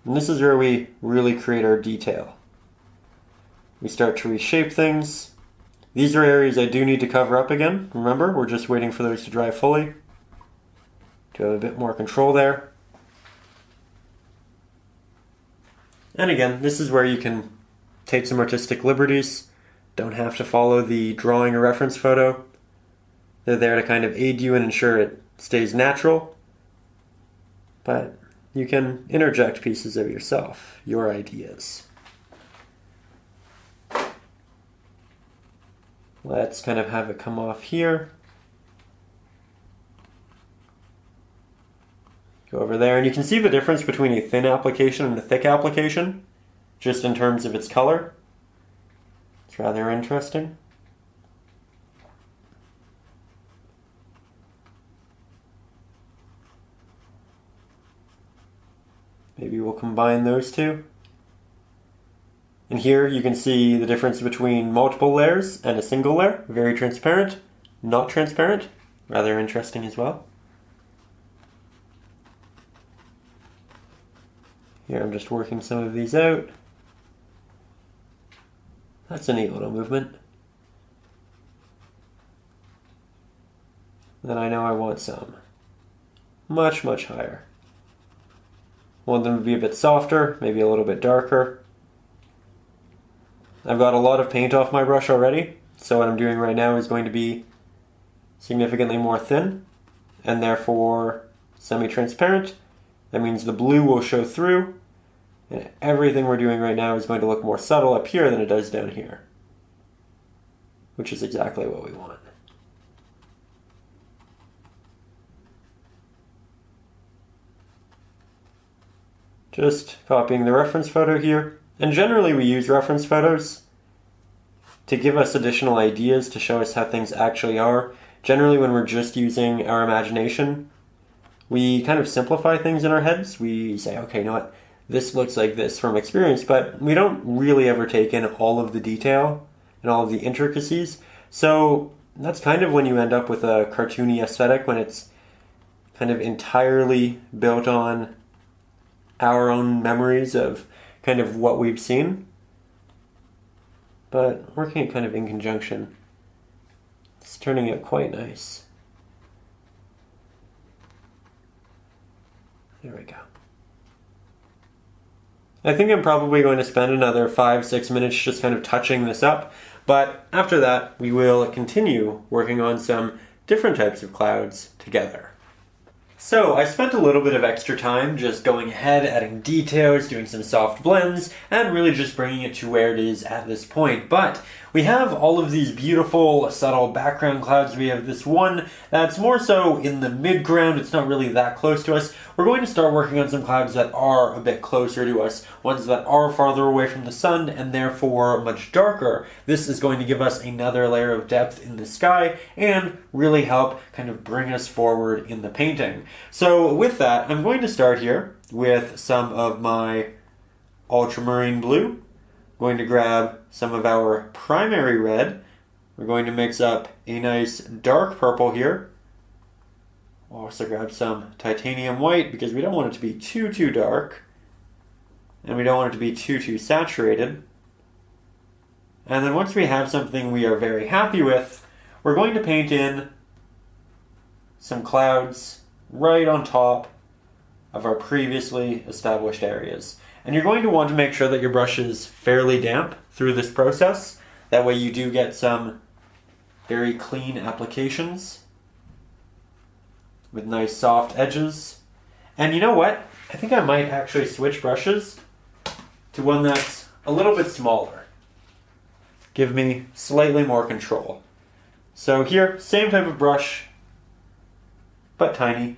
And this is where we really create our detail. We start to reshape things. These are areas I do need to cover up again. Remember, we're just waiting for those to dry fully to have a bit more control there. And again, this is where you can take some artistic liberties. Don't have to follow the drawing or reference photo. They're there to kind of aid you and ensure it stays natural. But you can interject pieces of yourself, your ideas. Let's kind of have it come off here. Go over there, and you can see the difference between a thin application and a thick application, just in terms of its color. It's rather interesting. Maybe we'll combine those two. And here you can see the difference between multiple layers and a single layer. Very transparent, not transparent. Rather interesting as well. Here I'm just working some of these out. That's a neat little movement. Then I know I want some much, much higher. Want them to be a bit softer, maybe a little bit darker. I've got a lot of paint off my brush already, so what I'm doing right now is going to be significantly more thin, and therefore semi-transparent. That means the blue will show through, and everything we're doing right now is going to look more subtle up here than it does down here, which is exactly what we want. Just copying the reference photo here. And generally we use reference photos to give us additional ideas, to show us how things actually are. Generally when we're just using our imagination, we kind of simplify things in our heads. We say, okay, you know what, this looks like this from experience, but we don't really ever take in all of the detail and all of the intricacies. So that's kind of when you end up with a cartoony aesthetic, when it's kind of entirely built on our own memories of kind of what we've seen, but working it kind of in conjunction, it's turning out quite nice. There we go. I think I'm probably going to spend another 5-6 minutes just kind of touching this up, but after that we will continue working on some different types of clouds together. So I spent a little bit of extra time just going ahead, adding details, doing some soft blends, and really just bringing it to where it is at this point. But we have all of these beautiful, subtle background clouds. We have this one that's more so in the mid-ground. It's not really that close to us. We're going to start working on some clouds that are a bit closer to us, ones that are farther away from the sun and therefore much darker. This is going to give us another layer of depth in the sky and really help kind of bring us forward in the painting. So with that, I'm going to start here with some of my Ultramarine blue. Going to grab some of our primary red. We're going to mix up a nice dark purple here. We'll also grab some titanium white because we don't want it to be too dark. And we don't want it to be too saturated. And then once we have something we are very happy with, we're going to paint in some clouds right on top of our previously established areas. And you're going to want to make sure that your brush is fairly damp through this process. That way you do get some very clean applications with nice soft edges. And you know what? I think I might actually switch brushes to one that's a little bit smaller. Give me slightly more control. So here, same type of brush, but tiny.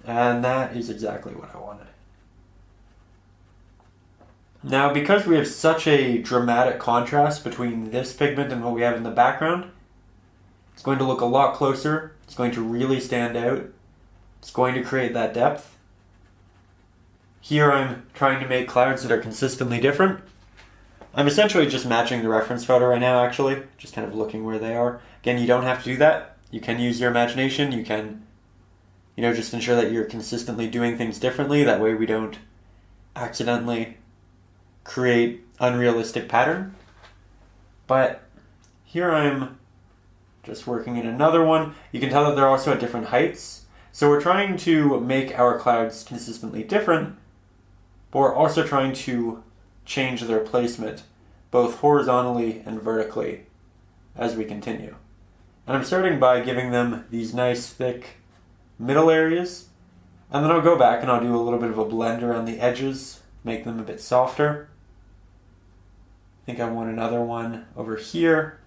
And that is exactly what I wanted. Now, because we have such a dramatic contrast between this pigment and what we have in the background, it's going to look a lot closer. It's going to really stand out. It's going to create that depth. Here I'm trying to make clouds that are consistently different. I'm essentially just matching the reference photo right now, actually. Just kind of looking where they are. Again, you don't have to do that. You can use your imagination. You can, just ensure that you're consistently doing things differently. That way we don't accidentally create unrealistic pattern. But here I'm just working in another one. You can tell that they're also at different heights. So we're trying to make our clouds consistently different, but we're also trying to change their placement, both horizontally and vertically, as we continue. And I'm starting by giving them these nice thick middle areas, and then I'll go back and I'll do a little bit of a blend around the edges, make them a bit softer. I think I want another one over here.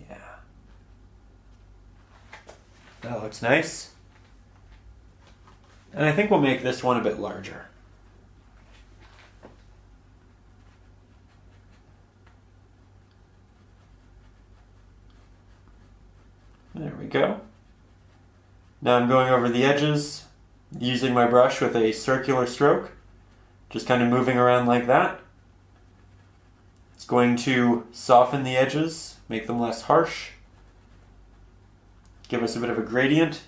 Yeah. That looks nice. And I think we'll make this one a bit larger. There we go. Now I'm going over the edges, using my brush with a circular stroke, just kind of moving around like that. It's going to soften the edges, make them less harsh, give us a bit of a gradient,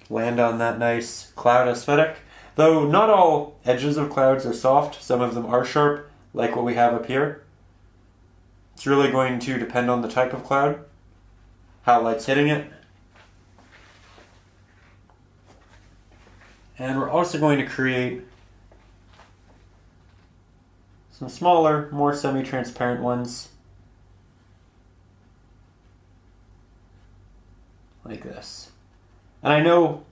land on that nice cloud aesthetic. Though not all edges of clouds are soft, some of them are sharp, like what we have up here. It's really going to depend on the type of cloud, how light's hitting it. And we're also going to create some smaller, more semi-transparent ones, like this. And I know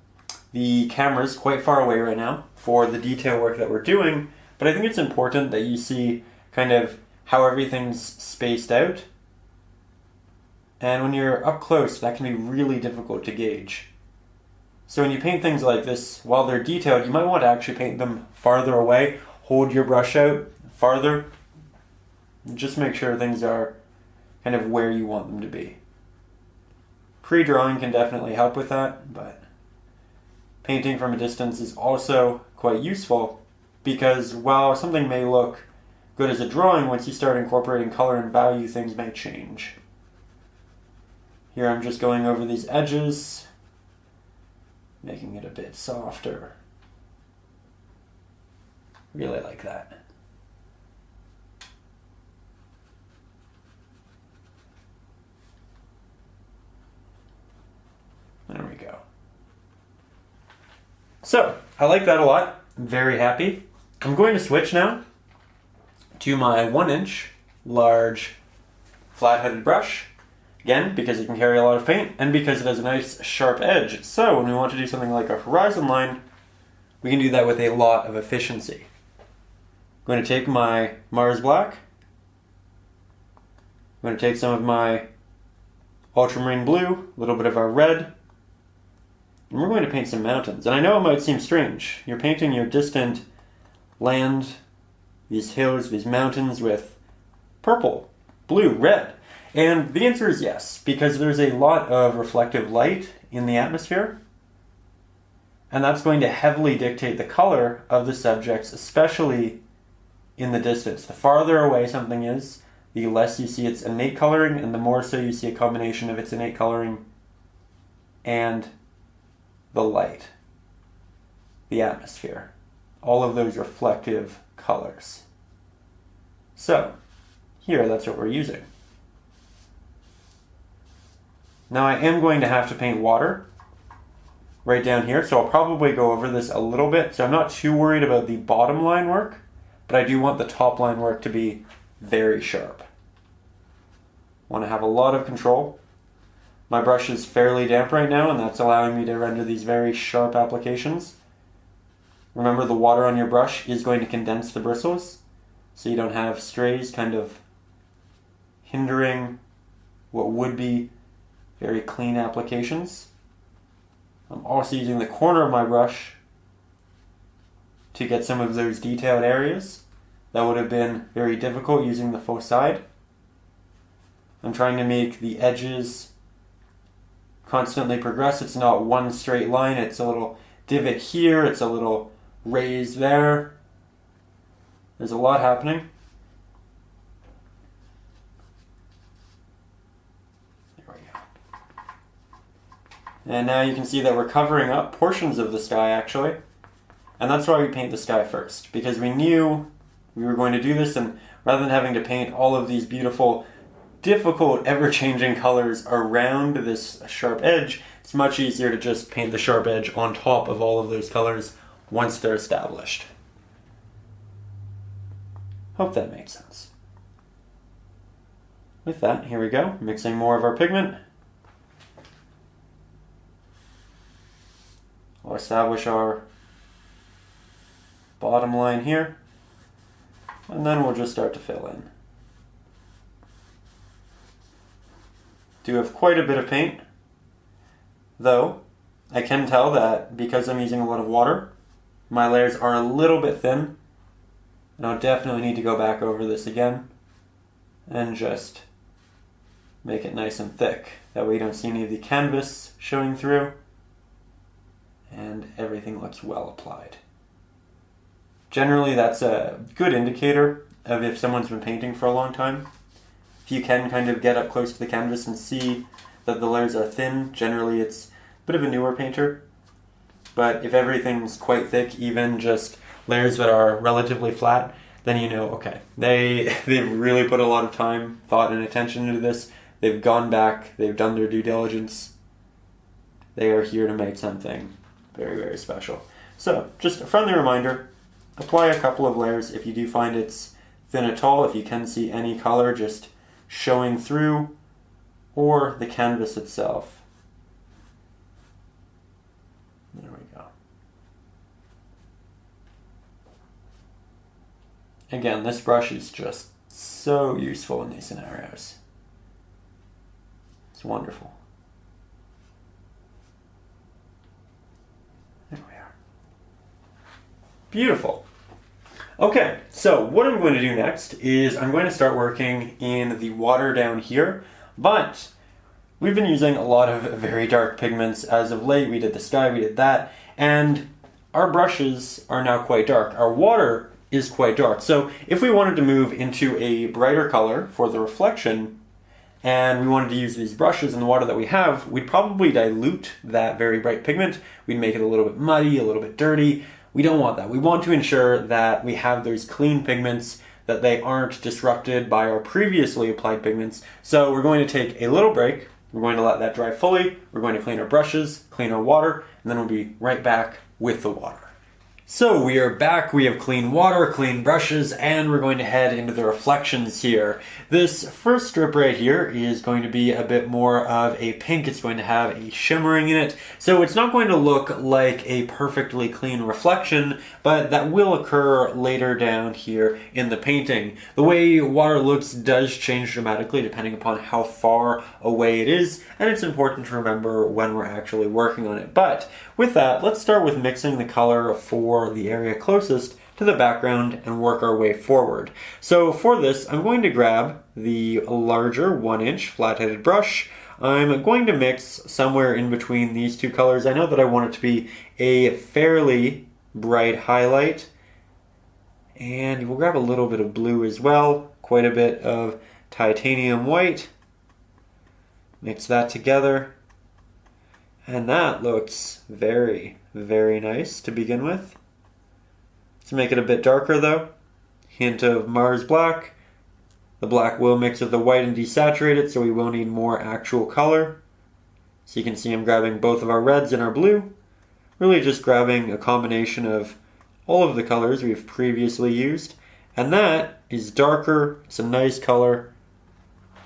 the camera's quite far away right now for the detail work that we're doing, but I think it's important that you see kind of how everything's spaced out. And when you're up close, that can be really difficult to gauge. So when you paint things like this, while they're detailed, you might want to actually paint them farther away. Hold your brush out farther. Just make sure things are kind of where you want them to be. Pre-drawing can definitely help with that, but painting from a distance is also quite useful because while something may look good as a drawing, once you start incorporating color and value, things may change. Here I'm just going over these edges, making it a bit softer. Really like that. There we go. So, I like that a lot. I'm very happy. I'm going to switch now to my 1-inch large flat-headed brush. Again, because it can carry a lot of paint and because it has a nice sharp edge. So when we want to do something like a horizon line, we can do that with a lot of efficiency. I'm going to take my Mars Black. I'm going to take some of my Ultramarine blue, a little bit of our red, and we're going to paint some mountains. And I know it might seem strange. You're painting your distant land, these hills, these mountains with purple, blue, red. And the answer is yes, because there's a lot of reflective light in the atmosphere, and that's going to heavily dictate the color of the subjects, especially in the distance. The farther away something is, the less you see its innate coloring, and the more so you see a combination of its innate coloring and the light, the atmosphere, all of those reflective colors. So, here, that's what we're using. Now I am going to have to paint water right down here, so I'll probably go over this a little bit. So I'm not too worried about the bottom line work, but I do want the top line work to be very sharp. I want to have a lot of control. My brush is fairly damp right now, and that's allowing me to render these very sharp applications. Remember, the water on your brush is going to condense the bristles, so you don't have strays kind of hindering what would be very clean applications. I'm also using the corner of my brush to get some of those detailed areas that would have been very difficult using the full side. I'm trying to make the edges constantly progress. It's not one straight line, it's a little divot here, it's a little raise there. There's a lot happening. And now you can see that we're covering up portions of the sky, actually. And that's why we paint the sky first, because we knew we were going to do this, and rather than having to paint all of these beautiful, difficult, ever-changing colors around this sharp edge, it's much easier to just paint the sharp edge on top of all of those colors once they're established. Hope that makes sense. With that, here we go, mixing more of our pigment. We'll establish our bottom line here, and then we'll just start to fill in. Do have quite a bit of paint, though I can tell that because I'm using a lot of water, my layers are a little bit thin, and I'll definitely need to go back over this again and just make it nice and thick. That way you don't see any of the canvas showing through, and everything looks well applied. Generally, that's a good indicator of if someone's been painting for a long time. If you can kind of get up close to the canvas and see that the layers are thin, generally it's a bit of a newer painter. But if everything's quite thick, even just layers that are relatively flat, then you know, okay, they've really put a lot of time, thought, and attention into this. They've gone back, they've done their due diligence. They are here to make something very, very special. So, just a friendly reminder, apply a couple of layers if you do find it's thin at all, if you can see any color just showing through, or the canvas itself. There we go. Again, this brush is just so useful in these scenarios. It's wonderful. There we are. Beautiful. Okay, so what I'm going to do next is I'm going to start working in the water down here, but we've been using a lot of very dark pigments as of late. We did the sky, we did that, and our brushes are now quite dark. Our water is quite dark. So if we wanted to move into a brighter color for the reflection, and we wanted to use these brushes in the water that we have, we'd probably dilute that very bright pigment. We'd make it a little bit muddy, a little bit dirty. We don't want that. We want to ensure that we have those clean pigments, that they aren't disrupted by our previously applied pigments. So we're going to take a little break. We're going to let that dry fully. We're going to clean our brushes, clean our water, and then we'll be right back with the water. So we are back, we have clean water, clean brushes, and we're going to head into the reflections here. This first strip right here is going to be a bit more of a pink. It's going to have a shimmering in it. So it's not going to look like a perfectly clean reflection, but that will occur later down here in the painting. The way water looks does change dramatically depending upon how far away it is, and it's important to remember when we're actually working on it. But with that, let's start with mixing the color for the area closest to the background and work our way forward. So for this, I'm going to grab the larger 1-inch flat-headed brush. I'm going to mix somewhere in between these two colors. I know that I want it to be a fairly bright highlight, and we'll grab a little bit of blue as well, quite a bit of titanium white. Mix that together, and that looks very, very nice to begin with. To make it a bit darker though, hint of Mars black. The black will mix with the white and desaturate it, so we will need more actual color. So you can see I'm grabbing both of our reds and our blue, really just grabbing a combination of all of the colors we've previously used, and that is darker. It's a nice color.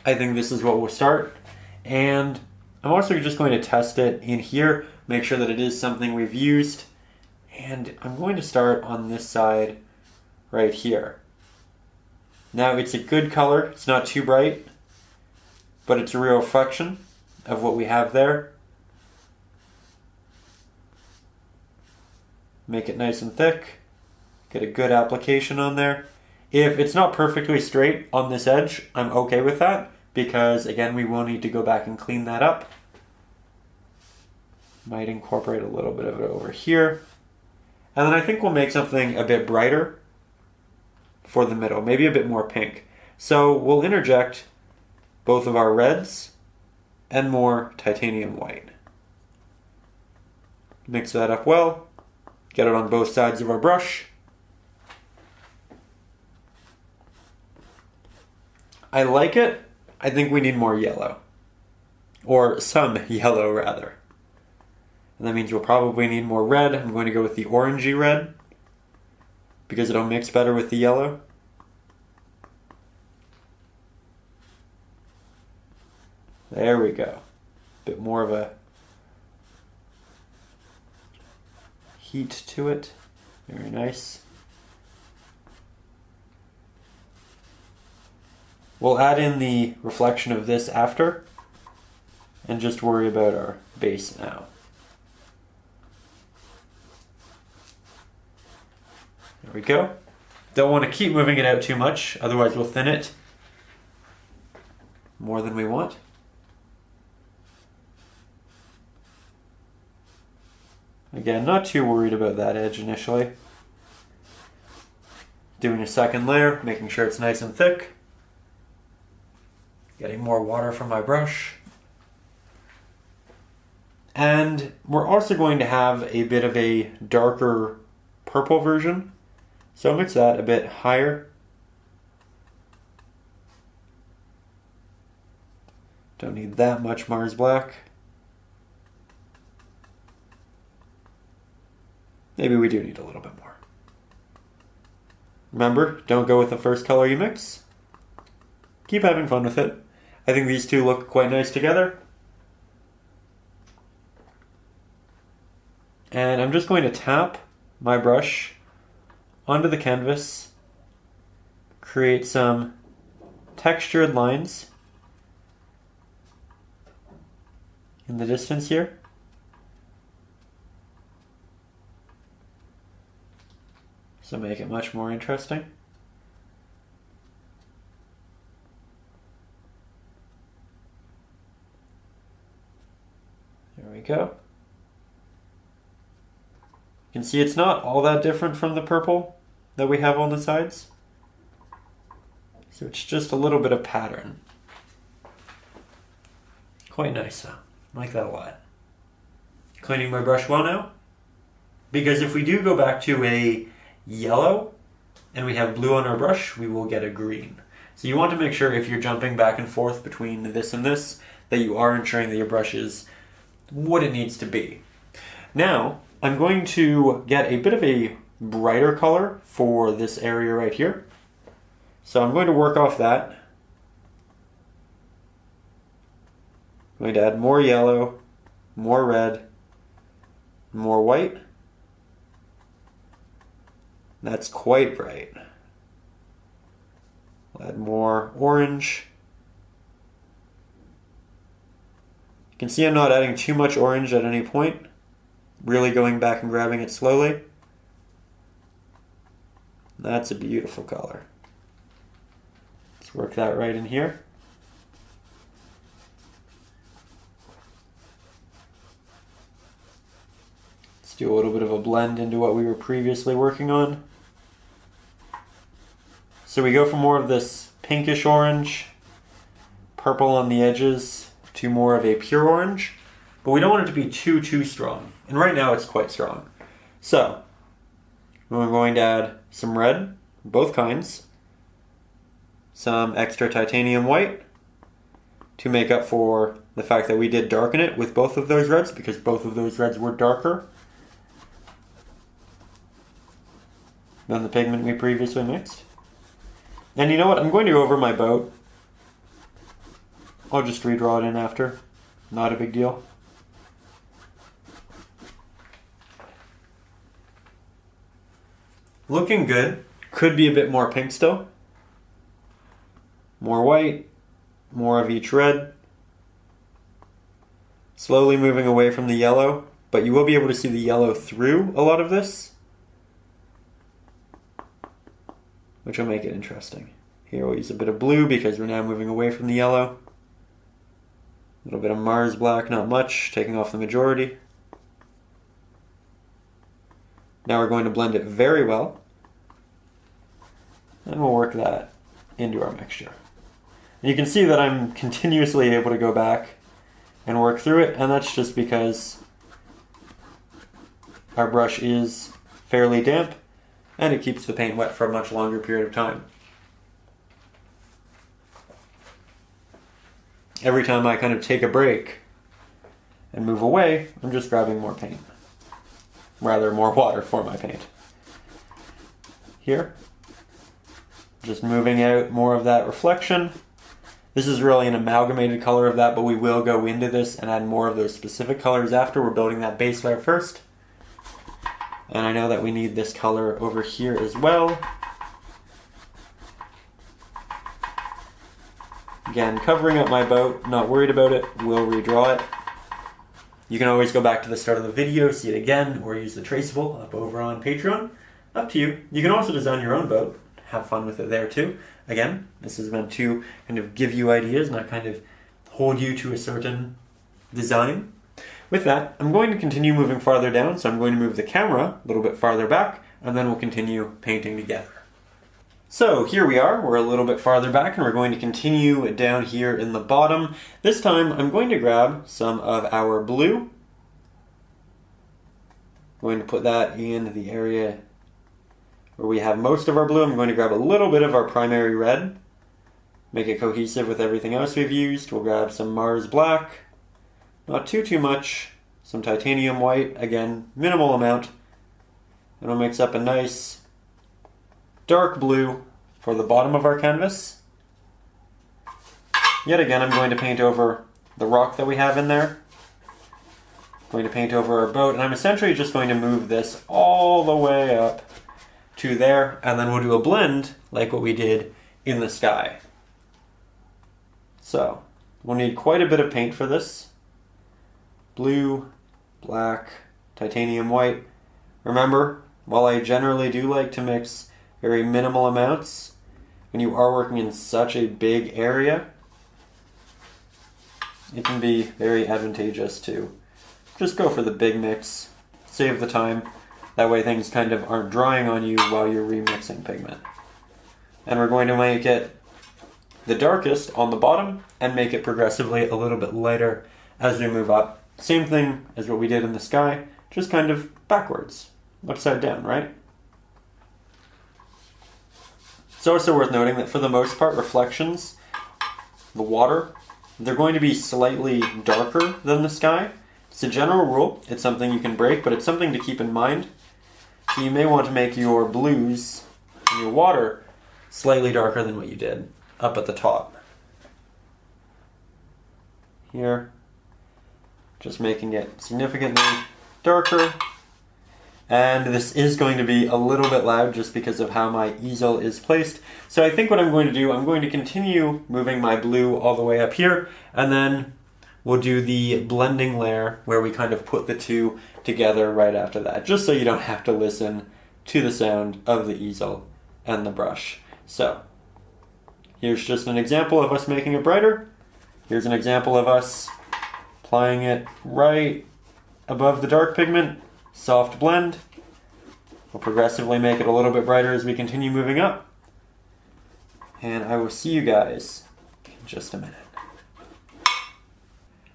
I think this is what we'll start, and I'm also just going to test it in here, make sure that it is something we've used. And I'm going to start on this side right here. Now it's a good color, it's not too bright, but it's a real reflection of what we have there. Make it nice and thick, get a good application on there. If it's not perfectly straight on this edge, I'm okay with that, because again, we will need to go back and clean that up. Might incorporate a little bit of it over here. And then I think we'll make something a bit brighter for the middle, maybe a bit more pink. So we'll interject both of our reds and more titanium white. Mix that up well, get it on both sides of our brush. I like it. I think we need more yellow, or some yellow rather. And that means we'll probably need more red. I'm going to go with the orangey red because it'll mix better with the yellow. There we go. Bit more of a heat to it. Very nice. We'll add in the reflection of this after and just worry about our base now. There we go. Don't want to keep moving it out too much, otherwise we'll thin it more than we want. Again, not too worried about that edge initially. Doing a second layer, making sure it's nice and thick. Getting more water from my brush. And we're also going to have a bit of a darker purple version. So I'll mix that a bit higher. Don't need that much Mars black. Maybe we do need a little bit more. Remember, don't go with the first color you mix. Keep having fun with it. I think these two look quite nice together. And I'm just going to tap my brush onto the canvas, create some textured lines in the distance here. So make it much more interesting. There we go. You can see it's not all that different from the purple that we have on the sides. So it's just a little bit of pattern. Quite nice though. I like that a lot. Cleaning my brush well now. Because if we do go back to a yellow and we have blue on our brush, we will get a green. So you want to make sure if you're jumping back and forth between this and this, that you are ensuring that your brush is what it needs to be. Now, I'm going to get a bit of a brighter color for this area right here. So I'm going to work off that. I'm going to add more yellow, more red, more white. That's quite bright. I'll add more orange. You can see I'm not adding too much orange at any point. Really going back and grabbing it slowly. That's a beautiful color. Let's work that right in here. Let's do a little bit of a blend into what we were previously working on. So we go from more of this pinkish orange, purple on the edges, to more of a pure orange, but we don't want it to be too strong. And right now it's quite strong. So we're going to add some red, both kinds, some extra titanium white to make up for the fact that we did darken it with both of those reds, because both of those reds were darker than the pigment we previously mixed. And you know what? I'm going to go over my boat. I'll just redraw it in after. Not a big deal. Looking good. Could be a bit more pink still. More white. More of each red. Slowly moving away from the yellow, but you will be able to see the yellow through a lot of this, which will make it interesting. Here we'll use a bit of blue because we're now moving away from the yellow. A little bit of Mars black, not much, taking off the majority. Now we're going to blend it very well, and we'll work that into our mixture. And you can see that I'm continuously able to go back and work through it, and that's just because our brush is fairly damp and it keeps the paint wet for a much longer period of time. Every time I kind of take a break and move away, I'm just grabbing more paint. Rather, more water for my paint. Here, just moving out more of that reflection. This is really an amalgamated color of that, but we will go into this and add more of those specific colors after. We're building that base layer first. And I know that we need this color over here as well. Again, covering up my boat, not worried about it, we'll redraw it. You can always go back to the start of the video, see it again, or use the traceable up over on Patreon. Up to you. You can also design your own boat. Have fun with it there too. Again, this is meant to kind of give you ideas, not kind of hold you to a certain design. With that, I'm going to continue moving farther down, so I'm going to move the camera a little bit farther back, and then we'll continue painting together. So here we are, we're a little bit farther back, and we're going to continue down here in the bottom. This time, I'm going to grab some of our blue. I'm going to put that in the area where we have most of our blue. I'm going to grab a little bit of our primary red, make it cohesive with everything else we've used. We'll grab some Mars black, not too much, some titanium white, again, minimal amount, and we'll mix up a nice dark blue for the bottom of our canvas. Yet again, I'm going to paint over the rock that we have in there. I'm going to paint over our boat, and I'm essentially just going to move this all the way up to there, and then we'll do a blend like what we did in the sky. So, we'll need quite a bit of paint for this. Blue, black, titanium white. Remember, while I generally do like to mix very minimal amounts, when you are working in such a big area, it can be very advantageous to just go for the big mix, save the time. That way things kind of aren't drying on you while you're remixing pigment. And we're going to make it the darkest on the bottom and make it progressively a little bit lighter as we move up. Same thing as what we did in the sky, just kind of backwards, upside down, right? It's also worth noting that for the most part, reflections, the water, they're going to be slightly darker than the sky. It's a general rule. It's something you can break, but it's something to keep in mind. So you may want to make your blues and your water slightly darker than what you did up at the top. Here, just making it significantly darker. And this is going to be a little bit loud just because of how my easel is placed. So I think what I'm going to do, I'm going to continue moving my blue all the way up here, and then we'll do the blending layer where we kind of put the two together right after that, just so you don't have to listen to the sound of the easel and the brush. So here's just an example of us making it brighter. Here's an example of us applying it right above the dark pigment. Soft blend. We'll progressively make it a little bit brighter as we continue moving up. And I will see you guys in just a minute.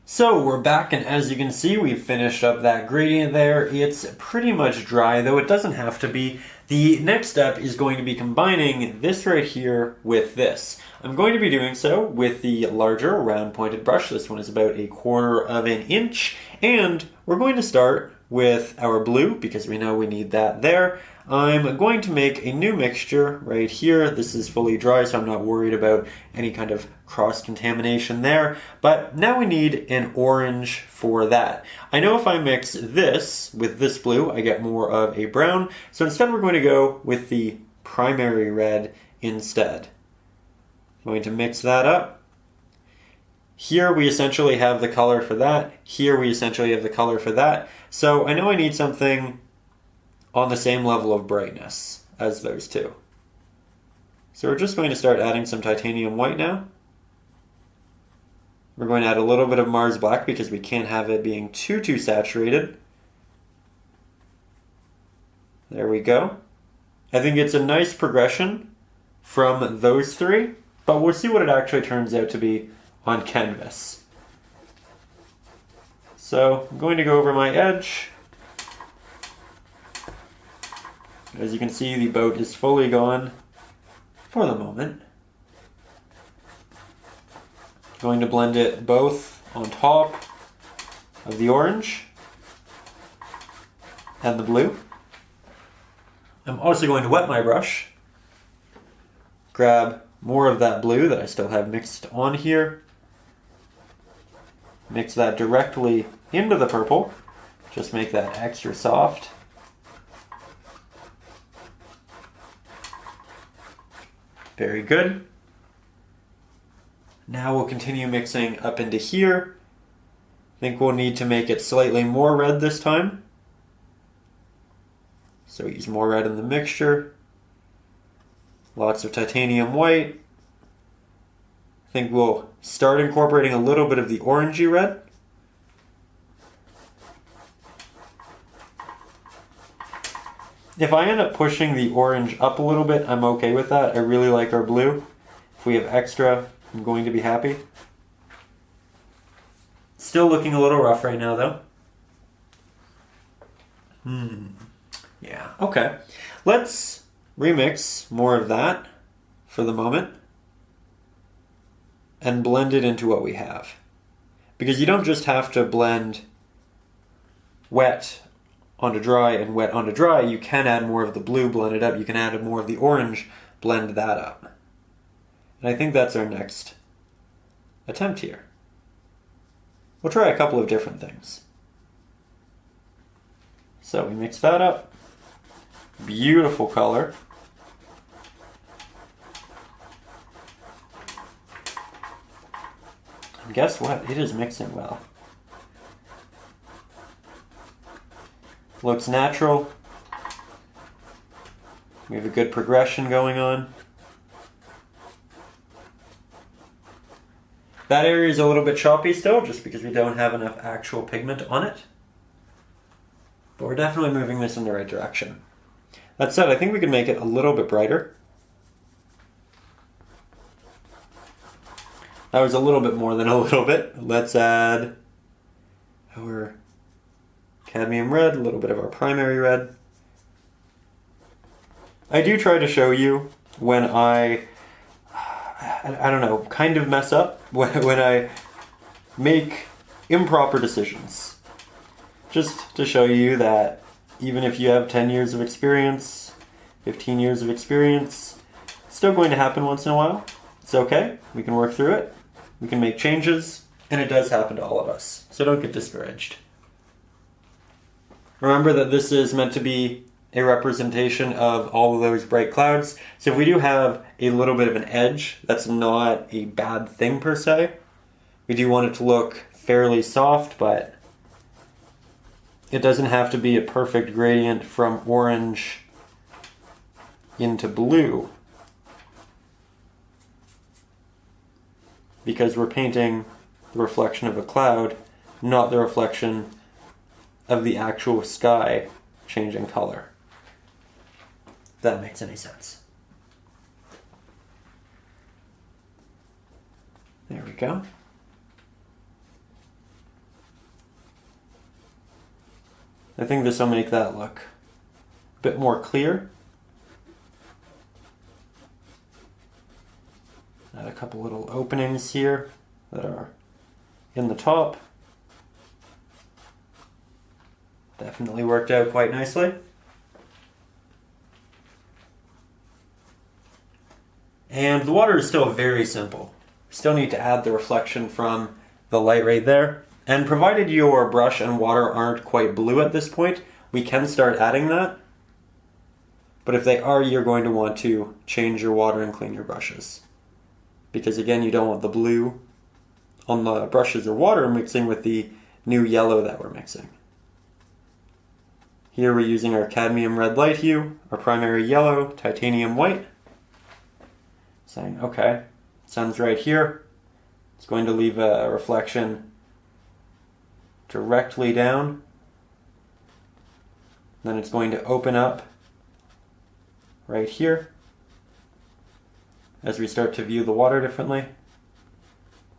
So we're back, and as you can see, we've finished up that gradient there. It's pretty much dry, though it doesn't have to be. The next step is going to be combining this right here with this. I'm going to be doing so with the larger round pointed brush. This one is about 1/4 of an inch, and we're going to start with our blue because we know we need that there. I'm going to make a new mixture right here. This is fully dry, so I'm not worried about any kind of cross-contamination there. But now we need an orange for that. I know if I mix this with this blue, I get more of a brown. So instead we're going to go with the primary red instead. I'm going to mix that up. Here we essentially have the color for that. Here we essentially have the color for that. So I know I need something on the same level of brightness as those two. So we're just going to start adding some titanium white now. We're going to add a little bit of Mars black because we can't have it being too saturated. There we go. I think it's a nice progression from those three, but we'll see what it actually turns out to be on canvas. So I'm going to go over my edge. As you can see, the boat is fully gone for the moment. Going to blend it both on top of the orange and the blue. I'm also going to wet my brush, grab more of that blue that I still have mixed on here, mix that directly into the purple, just make that extra soft. Very good. Now we'll continue mixing up into here. I think we'll need to make it slightly more red this time. So use more red in the mixture. Lots of titanium white. I think we'll start incorporating a little bit of the orangey red. If I end up pushing the orange up a little bit, I'm okay with that. I really like our blue. If we have extra, I'm going to be happy. Still looking a little rough right now, though. Yeah, okay. Let's remix more of that for the moment and blend it into what we have. Because you don't just have to blend wet onto dry and wet onto dry. You can add more of the blue, blend it up. You can add more of the orange, blend that up. And I think that's our next attempt here. We'll try a couple of different things. So we mix that up. Beautiful color. And guess what? It is mixing well. Looks natural. We have a good progression going on. That area is a little bit choppy still, just because we don't have enough actual pigment on it. But we're definitely moving this in the right direction. That said, I think we can make it a little bit brighter. That was a little bit more than a little bit. Let's add our cadmium red, a little bit of our primary red. I do try to show you when I don't know, kind of mess up, when I make improper decisions. just to show you that even if you have 10 years of experience, 15 years of experience, it's still going to happen once in a while. It's okay. We can work through it. We can make changes. And it does happen to all of us. So don't get discouraged. Remember that this is meant to be a representation of all of those bright clouds. So if we do have a little bit of an edge, that's not a bad thing per se. We do want it to look fairly soft, but it doesn't have to be a perfect gradient from orange into blue, because we're painting the reflection of a cloud, not the reflection of the actual sky changing color. If that makes any sense. There we go. I think this will make that look a bit more clear. Add a couple little openings here that are in the top. Definitely worked out quite nicely. And the water is still very simple. Still need to add the reflection from the light right there. And provided your brush and water aren't quite blue at this point, we can start adding that. But if they are, you're going to want to change your water and clean your brushes. Because again, you don't want the blue on the brushes or water mixing with the new yellow that we're mixing. Here we're using our cadmium red light hue, our primary yellow, titanium white. Saying, okay, sun's right here. It's going to leave a reflection directly down. Then it's going to open up right here as we start to view the water differently.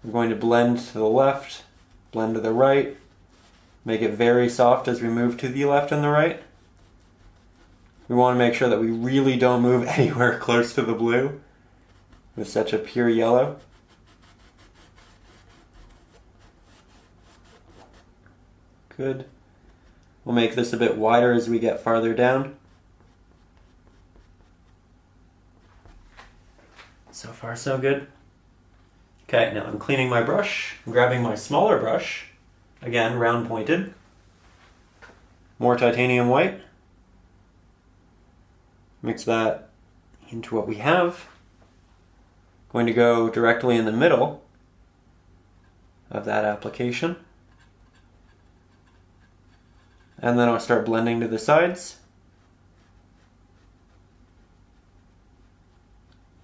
We're going to blend to the left, blend to the right, make it very soft as we move to the left and the right. We want to make sure that we really don't move anywhere close to the blue with such a pure yellow. Good. We'll make this a bit wider as we get farther down. So far, so good. Okay, now I'm cleaning my brush. I'm grabbing my smaller brush, again, round pointed. More titanium white. Mix that into what we have. Going to go directly in the middle of that application. And then I'll start blending to the sides.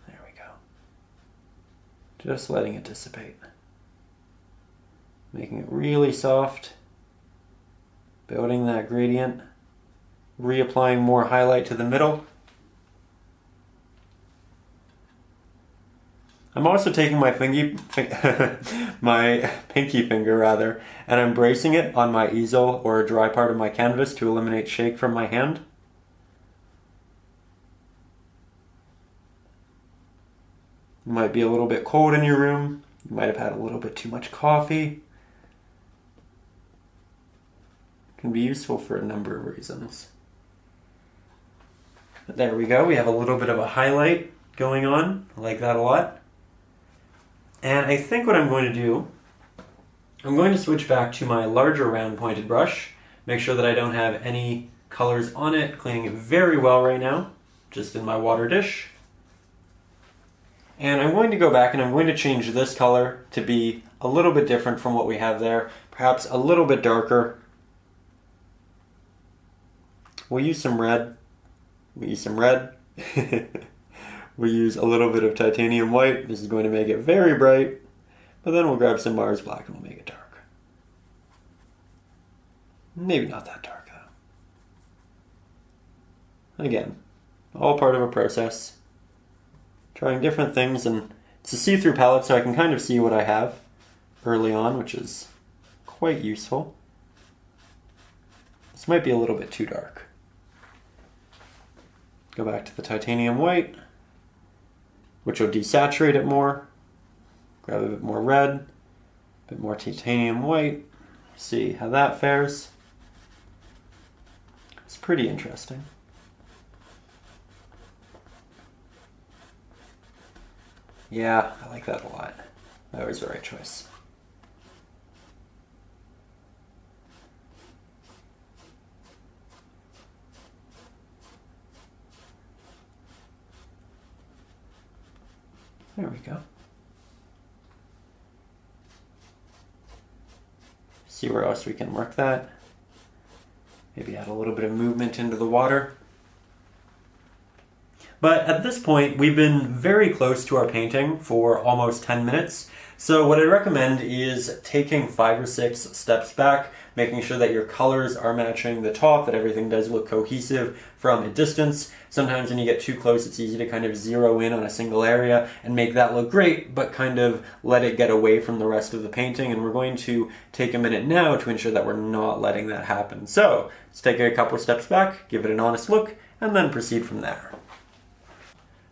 There we go. Just letting it dissipate. Making it really soft. Building that gradient. Reapplying more highlight to the middle. I'm also taking my my pinky finger rather, and I'm bracing it on my easel or a dry part of my canvas to eliminate shake from my hand. It might be a little bit cold in your room. You might have had a little bit too much coffee. It can be useful for a number of reasons. But there we go. We have a little bit of a highlight going on. I like that a lot. And I think what I'm going to do, I'm going to switch back to my larger round pointed brush, make sure that I don't have any colors on it, cleaning it very well right now, just in my water dish. And I'm going to go back and I'm going to change this color to be a little bit different from what we have there, perhaps a little bit darker. We'll use some red. We use some red. We use a little bit of titanium white. This is going to make it very bright. But then we'll grab some Mars black and we'll make it dark. Maybe not that dark though. Again, all part of a process. Trying different things, and it's a see-through palette so I can kind of see what I have early on, which is quite useful. This might be a little bit too dark. Go back to the titanium white, which will desaturate it more. Grab a bit more red, a bit more titanium white. See how that fares. pretty interesting. Yeah, I like that a lot. That was the right choice. There we go. See where else we can work that. Maybe add a little bit of movement into the water. But at this point, we've been very close to our painting for almost 10 minutes. So what I recommend is taking 5 or 6 steps back, making sure that your colors are matching the top, that everything does look cohesive from a distance. Sometimes when you get too close, it's easy to kind of zero in on a single area and make that look great, but kind of let it get away from the rest of the painting. And we're going to take a minute now to ensure that we're not letting that happen. So let's take a couple steps back, give it an honest look, and then proceed from there.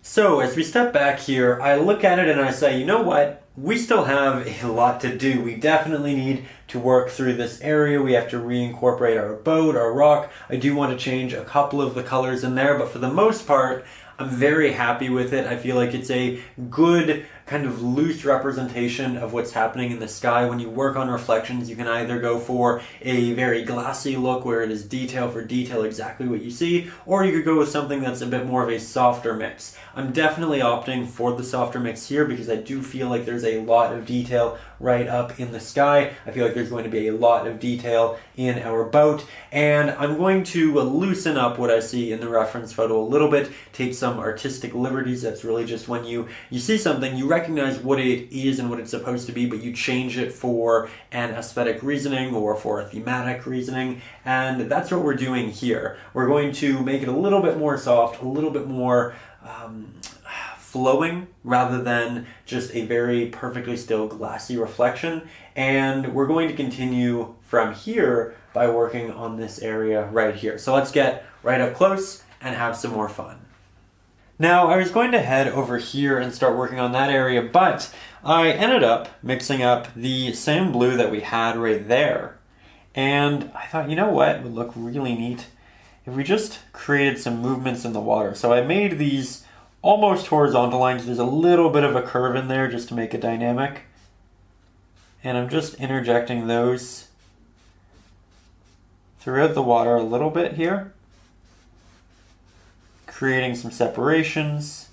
So as we step back here, I look at it and I say, you know what? We still have a lot to do. We definitely need to work through this area. We have to reincorporate our boat, our rock. I do want to change a couple of the colors in there, but for the most part, I'm very happy with it. I feel like it's a good kind of loose representation of what's happening in the sky. When you work on reflections, you can either go for a very glassy look where it is detail for detail exactly what you see, or you could go with something that's a bit more of a softer mix. I'm definitely opting for the softer mix here because I do feel like there's a lot of detail right up in the sky. I feel like there's going to be a lot of detail in our boat, and I'm going to loosen up what I see in the reference photo a little bit, take some artistic liberties. That's really just when you see something, you recognize what it is and what it's supposed to be, but you change it for an aesthetic reasoning or for a thematic reasoning, and that's what we're doing here. We're going to make it a little bit more soft, a little bit more flowing rather than just a very perfectly still glassy reflection, and we're going to continue from here by working on this area right here. So let's get right up close and have some more fun. Now, I was going to head over here and start working on that area, but I ended up mixing up the same blue that we had right there. And I thought, you know what, it would look really neat if we just created some movements in the water. So I made these almost horizontal lines. There's a little bit of a curve in there just to make it dynamic. And I'm just interjecting those throughout the water a little bit here, creating some separations.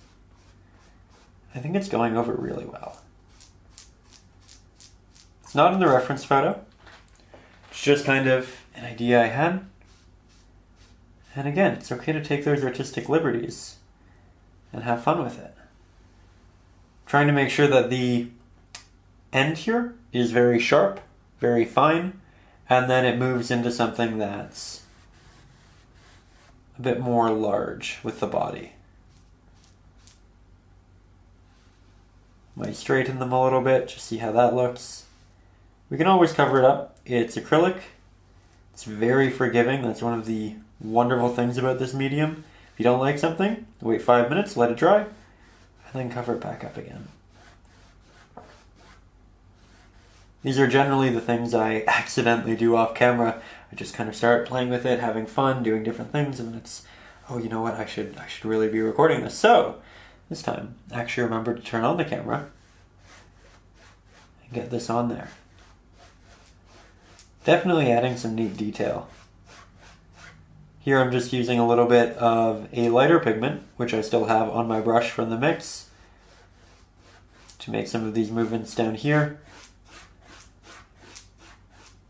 I think it's going over really well. It's not in the reference photo. It's just kind of an idea I had. And again, it's okay to take those artistic liberties and have fun with it. Trying to make sure that the end here is very sharp, very fine, and then it moves into something that's a bit more large with the body. Might straighten them a little bit, just see how that looks. We can always cover it up. It's acrylic. It's very forgiving. That's one of the wonderful things about this medium. If you don't like something, wait 5 minutes, let it dry, and then cover it back up again. These are generally the things I accidentally do off camera. I just kind of start playing with it, having fun, doing different things, and then it's, oh, you know what, I should really be recording this. So, this time, I actually remembered to turn on the camera and get this on there. Definitely adding some neat detail. Here I'm just using a little bit of a lighter pigment, which I still have on my brush from the mix, to make some of these movements down here.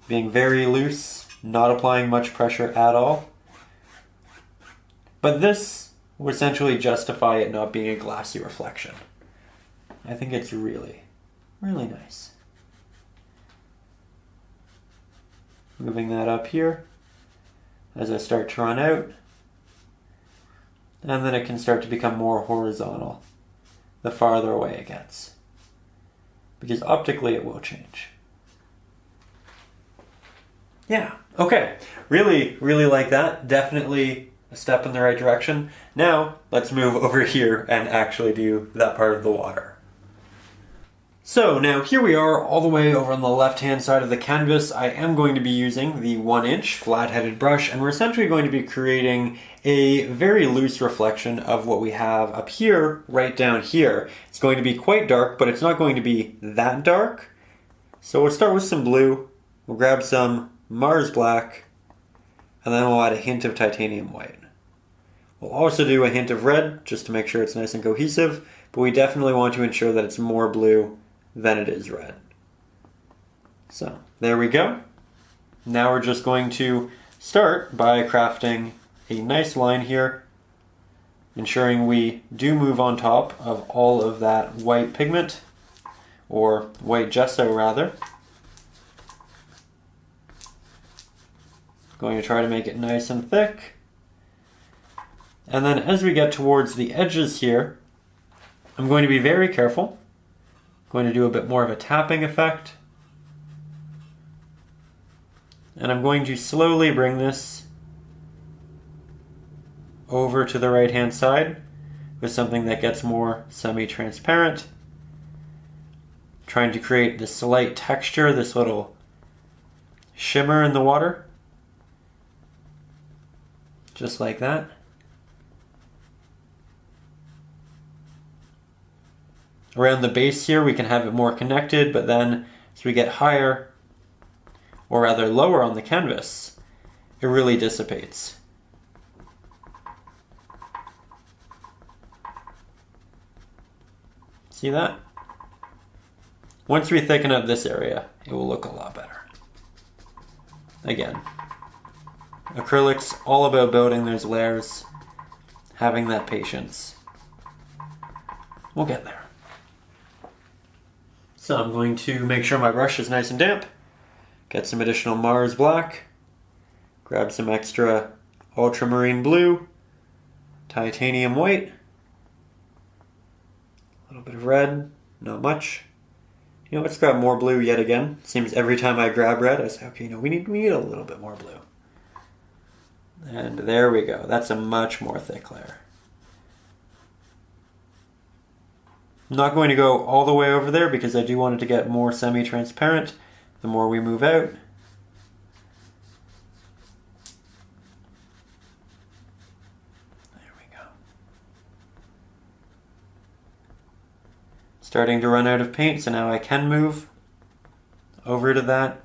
Being very loose, not applying much pressure at all. But this will essentially justify it not being a glassy reflection. I think it's really, really nice. Moving that up here as I start to run out. And then it can start to become more horizontal the farther away it gets, because optically it will change. Yeah, okay. Really, really like that. Definitely a step in the right direction. Now, let's move over here and actually do that part of the water. So now here we are all the way over on the left hand side of the canvas. I am going to be using the 1-inch flat-headed brush, and we're essentially going to be creating a very loose reflection of what we have up here, right down here. It's going to be quite dark, but it's not going to be that dark. So we'll start with some blue, we'll grab some Mars black, and then we'll add a hint of titanium white. We'll also do a hint of red, just to make sure it's nice and cohesive, but we definitely want to ensure that it's more blue than it is red. So there we go. Now we're just going to start by crafting a nice line here, ensuring we do move on top of all of that white pigment, or white gesso rather. Going to try to make it nice and thick. And then as we get towards the edges here, I'm going to be very careful. Going to do a bit more of a tapping effect. And I'm going to slowly bring this over to the right hand side with something that gets more semi-transparent. Trying to create this slight texture, this little shimmer in the water. Just like that. Around the base here we can have it more connected, but then as we get higher, or rather lower on the canvas, it really dissipates. See that? Once we thicken up this area, it will look a lot better. Again, acrylics, all about building those layers, having that patience. We'll get there. So I'm going to make sure my brush is nice and damp, get some additional Mars black, grab some extra ultramarine blue, titanium white, a little bit of red, not much. You know, let's grab more blue yet again. Seems every time I grab red, I say, okay, we need a little bit more blue. And there we go. That's a much more thick layer. I'm not going to go all the way over there because I do want it to get more semi-transparent the more we move out. There we go. Starting to run out of paint, so now I can move over to that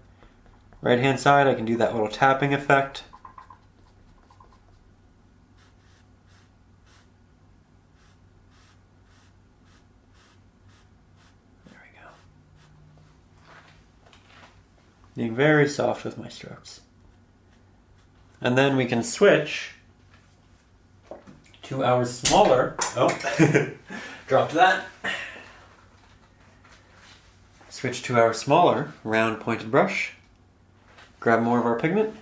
right hand side. I can do that little tapping effect. Being very soft with my strokes. And then we can switch to our smaller, dropped that. Switch to our smaller round pointed brush, grab more of our pigment,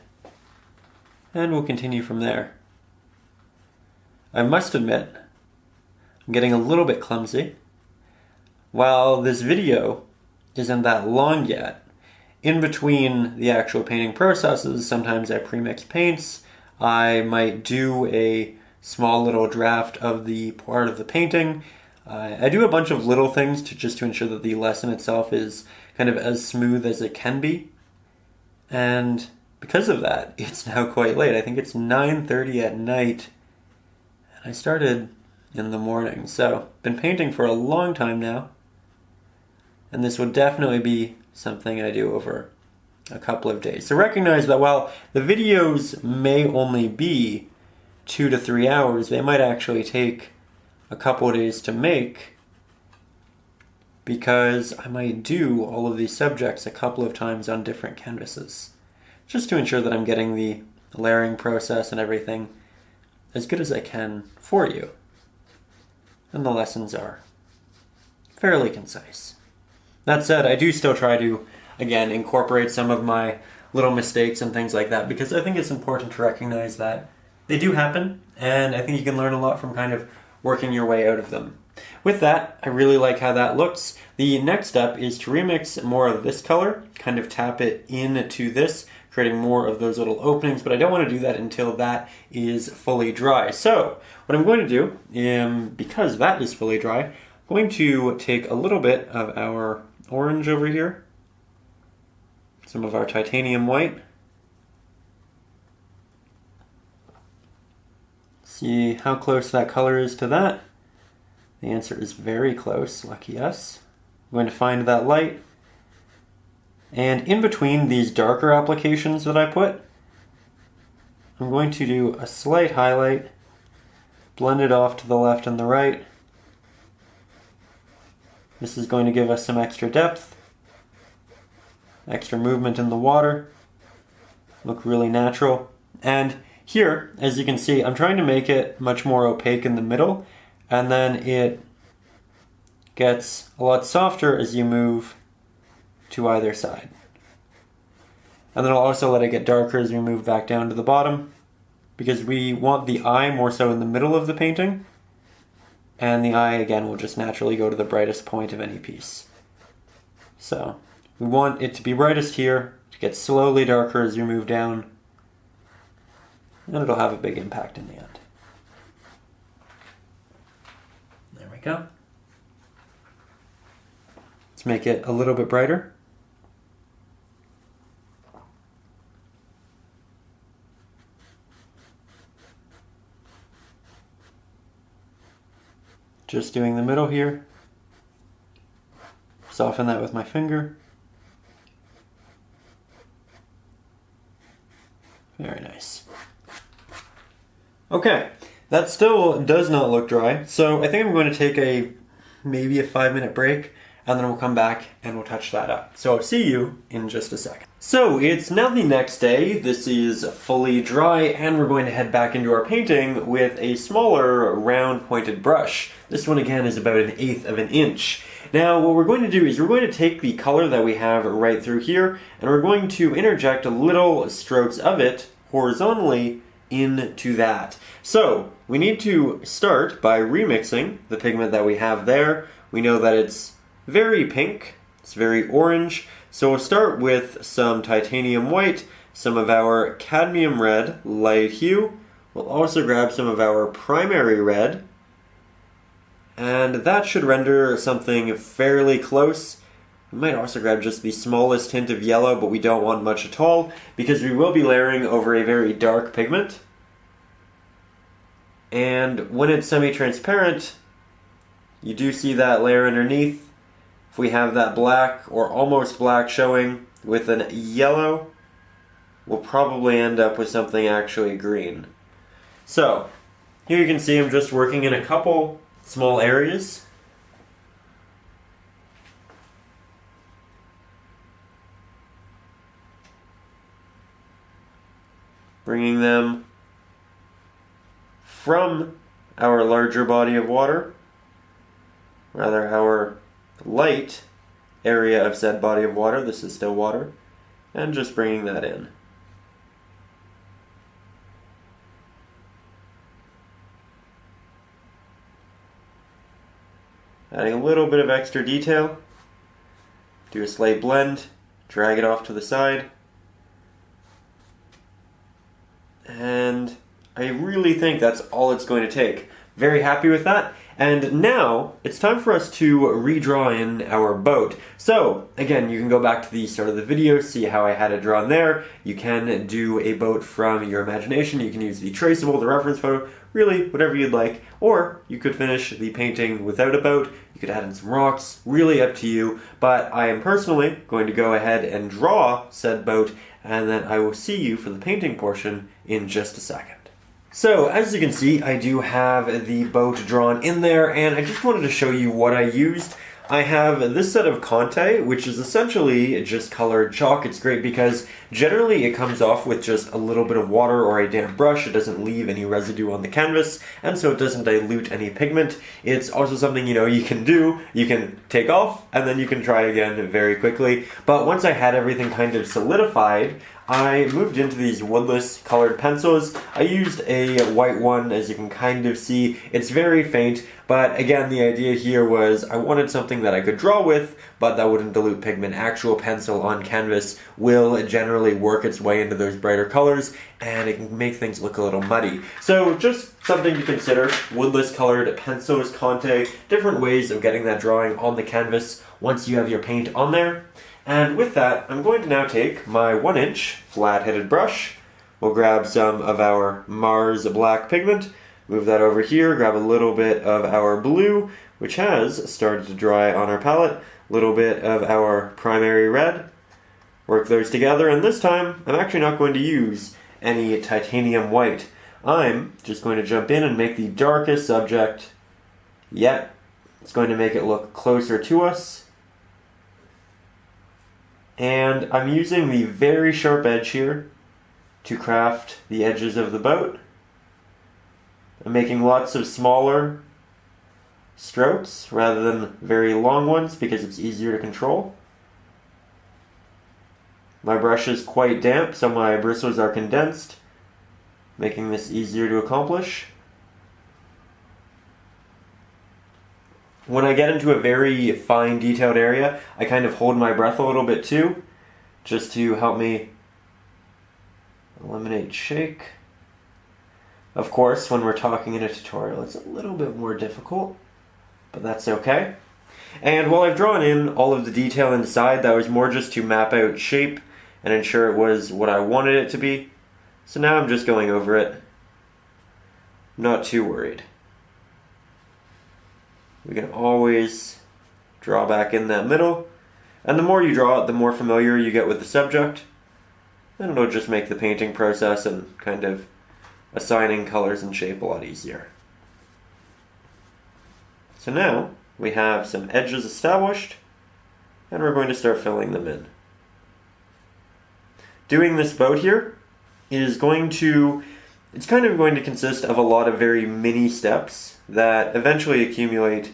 and we'll continue from there. I must admit, I'm getting a little bit clumsy. While this video isn't that long yet, in between the actual painting processes, sometimes I pre-mix paints. I might do a small little draft of the part of the painting. I do a bunch of little things just to ensure that the lesson itself is kind of as smooth as it can be. And because of that, it's now quite late. I think it's 9:30 at night, and I started in the morning. So, been painting for a long time now, and this would definitely be something I do over a couple of days. So recognize that while the videos may only be 2 to 3 hours, they might actually take a couple of days to make, because I might do all of these subjects a couple of times on different canvases, just to ensure that I'm getting the layering process and everything as good as I can for you. And the lessons are fairly concise. That said, I do still try to, again, incorporate some of my little mistakes and things like that, because I think it's important to recognize that they do happen, and I think you can learn a lot from kind of working your way out of them. With that, I really like how that looks. The next step is to remix more of this color, kind of tap it into this, creating more of those little openings, but I don't want to do that until that is fully dry. So, what I'm going to do, because that is fully dry, I'm going to take a little bit of our orange over here, some of our titanium white. See how close that color is to that. The answer is very close, lucky us. I'm going to find that light. And in between these darker applications that I put, I'm going to do a slight highlight, blend it off to the left and the right. This is going to give us some extra depth, extra movement in the water, look really natural. And here, as you can see, I'm trying to make it much more opaque in the middle, and then it gets a lot softer as you move to either side. And then I'll also let it get darker as we move back down to the bottom, because we want the eye more so in the middle of the painting, and the eye again will just naturally go to the brightest point of any piece. So we want it to be brightest here, to get slowly darker as you move down, and it'll have a big impact in the end. There we go. Let's make it a little bit brighter. Just doing the middle here. Soften that with my finger. Very nice. Okay, that still does not look dry, so I think I'm going to take maybe a 5-minute break, and then we'll come back and we'll touch that up. So I'll see you in just a second. So it's now the next day, this is fully dry, and we're going to head back into our painting with a smaller round pointed brush. This one again is about 1/8 of an inch. Now what we're going to do is we're going to take the color that we have right through here, and we're going to interject little strokes of it horizontally into that. So we need to start by remixing the pigment that we have there. We know that it's very pink, it's very orange, so we'll start with some titanium white, some of our cadmium red, light hue. We'll also grab some of our primary red, and that should render something fairly close. We might also grab just the smallest hint of yellow, but we don't want much at all, because we will be layering over a very dark pigment. And when it's semi-transparent, you do see that layer underneath. If we have that black or almost black showing with a yellow, we'll probably end up with something actually green. So, here you can see I'm just working in a couple small areas. Bringing them from our larger body of water, rather our light area of said body of water, this is still water, and just bringing that in. Adding a little bit of extra detail, do a slight blend, drag it off to the side, and I really think that's all it's going to take. Very happy with that. And now, it's time for us to redraw in our boat. So, again, you can go back to the start of the video, see how I had it drawn there. You can do a boat from your imagination. You can use the traceable, the reference photo, really, whatever you'd like. Or, you could finish the painting without a boat. You could add in some rocks, really up to you. But I am personally going to go ahead and draw said boat, and then I will see you for the painting portion in just a second. So, as you can see, I do have the boat drawn in there, and I just wanted to show you what I used. I have this set of Conte, which is essentially just colored chalk. It's great because generally it comes off with just a little bit of water or a damp brush. It doesn't leave any residue on the canvas, and so it doesn't dilute any pigment. It's also something, you can do. You can take off, and then you can try again very quickly. But once I had everything kind of solidified, I moved into these woodless colored pencils. I used a white one, as you can kind of see. It's very faint, but again, the idea here was I wanted something that I could draw with, but that wouldn't dilute pigment. Actual pencil on canvas will generally really work its way into those brighter colors, and it can make things look a little muddy. So just something to consider: woodless colored, pensos conte, different ways of getting that drawing on the canvas once you have your paint on there. And with that, I'm going to now take my 1-inch flat-headed brush. We'll grab some of our Mars black pigment, move that over here, grab a little bit of our blue, which has started to dry on our palette, a little bit of our primary red, work those together, and this time I'm actually not going to use any titanium white. I'm just going to jump in and make the darkest subject yet. It's going to make it look closer to us. And I'm using the very sharp edge here to craft the edges of the boat. I'm making lots of smaller strokes rather than very long ones because it's easier to control. My brush is quite damp, so my bristles are condensed, making this easier to accomplish. When I get into a very fine detailed area, I kind of hold my breath a little bit too, just to help me eliminate shake. Of course, when we're talking in a tutorial, it's a little bit more difficult, but that's okay. And while I've drawn in all of the detail inside, that was more just to map out shape and ensure it was what I wanted it to be. So now I'm just going over it. Not too worried. We can always draw back in that middle, and the more you draw it, the more familiar you get with the subject, and it'll just make the painting process and kind of assigning colors and shape a lot easier. So now we have some edges established, and we're going to start filling them in. Doing this boat here is it's kind of going to consist of a lot of very mini steps that eventually accumulate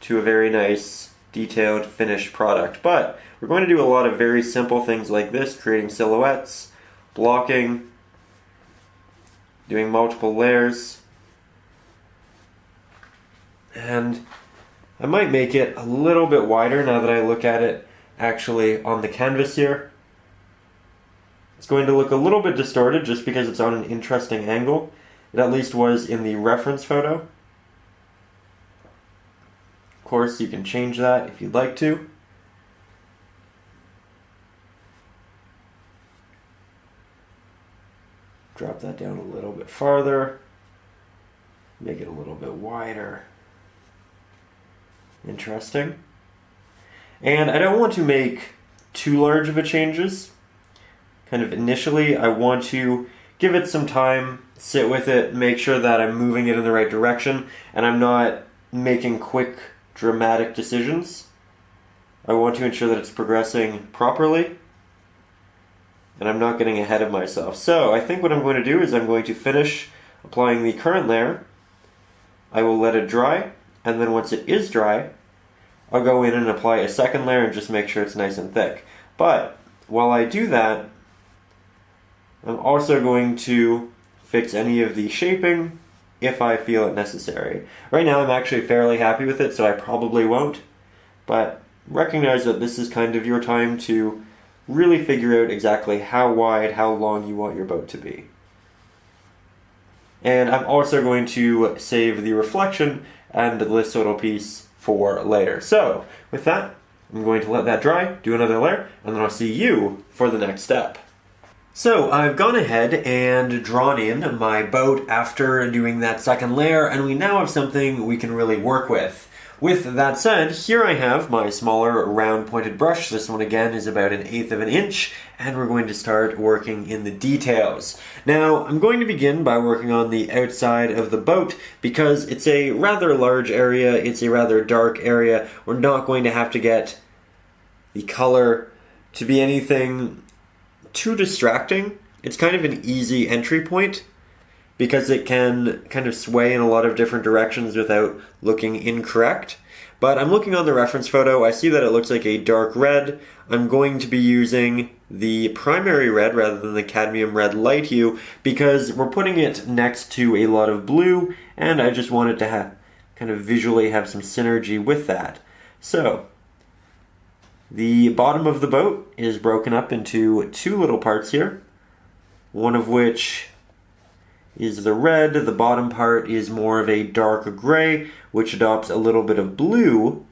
to a very nice, detailed, finished product. But we're going to do a lot of very simple things like this, creating silhouettes, blocking, doing multiple layers. And I might make it a little bit wider now that I look at it actually on the canvas here. It's going to look a little bit distorted just because it's on an interesting angle. It at least was in the reference photo. Of course, you can change that if you'd like to. Drop that down a little bit farther. Make it a little bit wider. Interesting. And I don't want to make too large of a changes. Kind of initially, I want to give it some time, sit with it, make sure that I'm moving it in the right direction, and I'm not making quick, dramatic decisions. I want to ensure that it's progressing properly, and I'm not getting ahead of myself. So I think what I'm going to do is I'm going to finish applying the current layer. I will let it dry, and then once it is dry, I'll go in and apply a second layer and just make sure it's nice and thick. But while I do that, I'm also going to fix any of the shaping if I feel it necessary. Right now I'm actually fairly happy with it, so I probably won't. But recognize that this is kind of your time to really figure out exactly how wide, how long you want your boat to be. And I'm also going to save the reflection and this little piece for later. So with that, I'm going to let that dry, do another layer, and then I'll see you for the next step. So I've gone ahead and drawn in my boat after doing that second layer, and we now have something we can really work with. With that said, here I have my smaller round pointed brush. This one again is about 1/8 of an inch, and we're going to start working in the details. Now, I'm going to begin by working on the outside of the boat because it's a rather large area, it's a rather dark area. We're not going to have to get the color to be anything too distracting. It's kind of an easy entry point because it can kind of sway in a lot of different directions without looking incorrect. But I'm looking on the reference photo, I see that it looks like a dark red. I'm going to be using the primary red rather than the cadmium red light hue because we're putting it next to a lot of blue, and I just wanted to kind of visually have some synergy with that. So The bottom of the boat is broken up into two little parts here, one of which is the red. The bottom part is more of a dark gray, which adopts a little bit of blue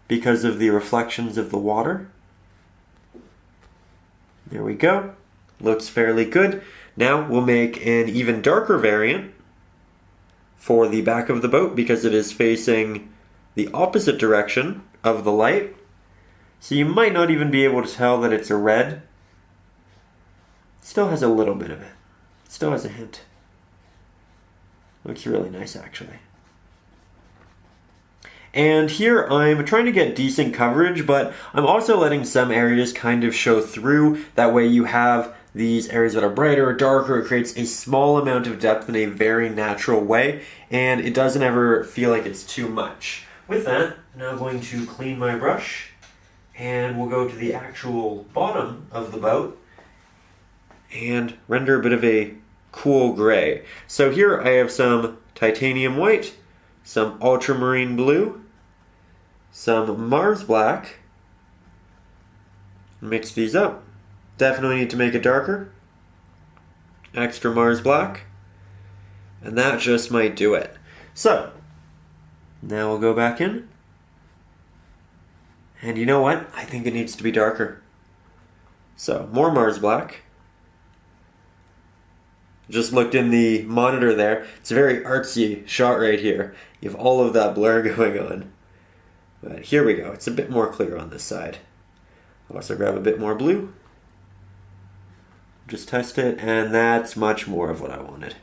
because of the reflections of the water. There we go. Looks fairly good. Now we'll make an even darker variant for the back of the boat because it is facing the opposite direction of the light. So you might not even be able to tell that it's a red. It still has a little bit of it. It still has a hint. Looks really nice actually. And here I'm trying to get decent coverage, but I'm also letting some areas kind of show through. That way you have these areas that are brighter or darker. It creates a small amount of depth in a very natural way, and it doesn't ever feel like it's too much. With that, I'm now going to clean my brush, and we'll go to the actual bottom of the boat and render a bit of a cool gray. So here I have some titanium white, some ultramarine blue, some Mars black. Mix these up. Definitely need to make it darker. Extra Mars black. And that just might do it. So, now we'll go back in. And you know what? I think it needs to be darker. So, more Mars black. Just looked in the monitor there. It's a very artsy shot right here. You have all of that blur going on. But here we go. It's a bit more clear on this side. I'll also grab a bit more blue. Just test it, and that's much more of what I wanted.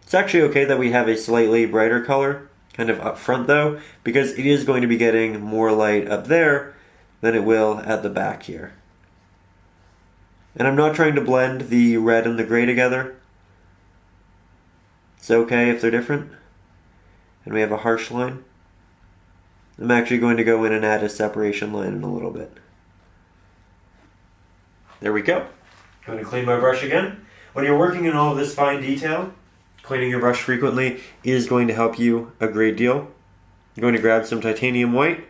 It's actually okay that we have a slightly brighter color kind of up front though, because it is going to be getting more light up there than it will at the back here. And I'm not trying to blend the red and the gray together. It's okay if they're different. And we have a harsh line. I'm actually going to go in and add a separation line in a little bit. There we go. I'm going to clean my brush again. When you're working in all of this fine detail, cleaning your brush frequently is going to help you a great deal. I'm going to grab some titanium white,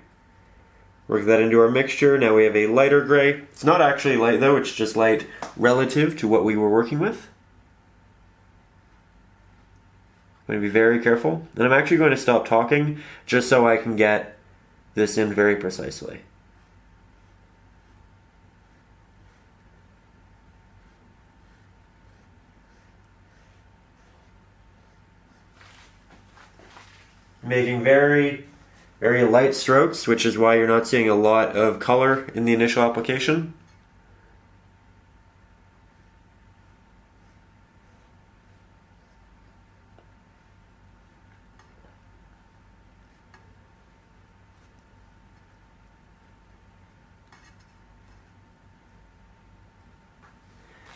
work that into our mixture. Now we have a lighter gray. It's not actually light though, it's just light relative to what we were working with. I'm going to be very careful. And I'm actually going to stop talking just so I can get this in very precisely. Making very, very light strokes, which is why you're not seeing a lot of color in the initial application.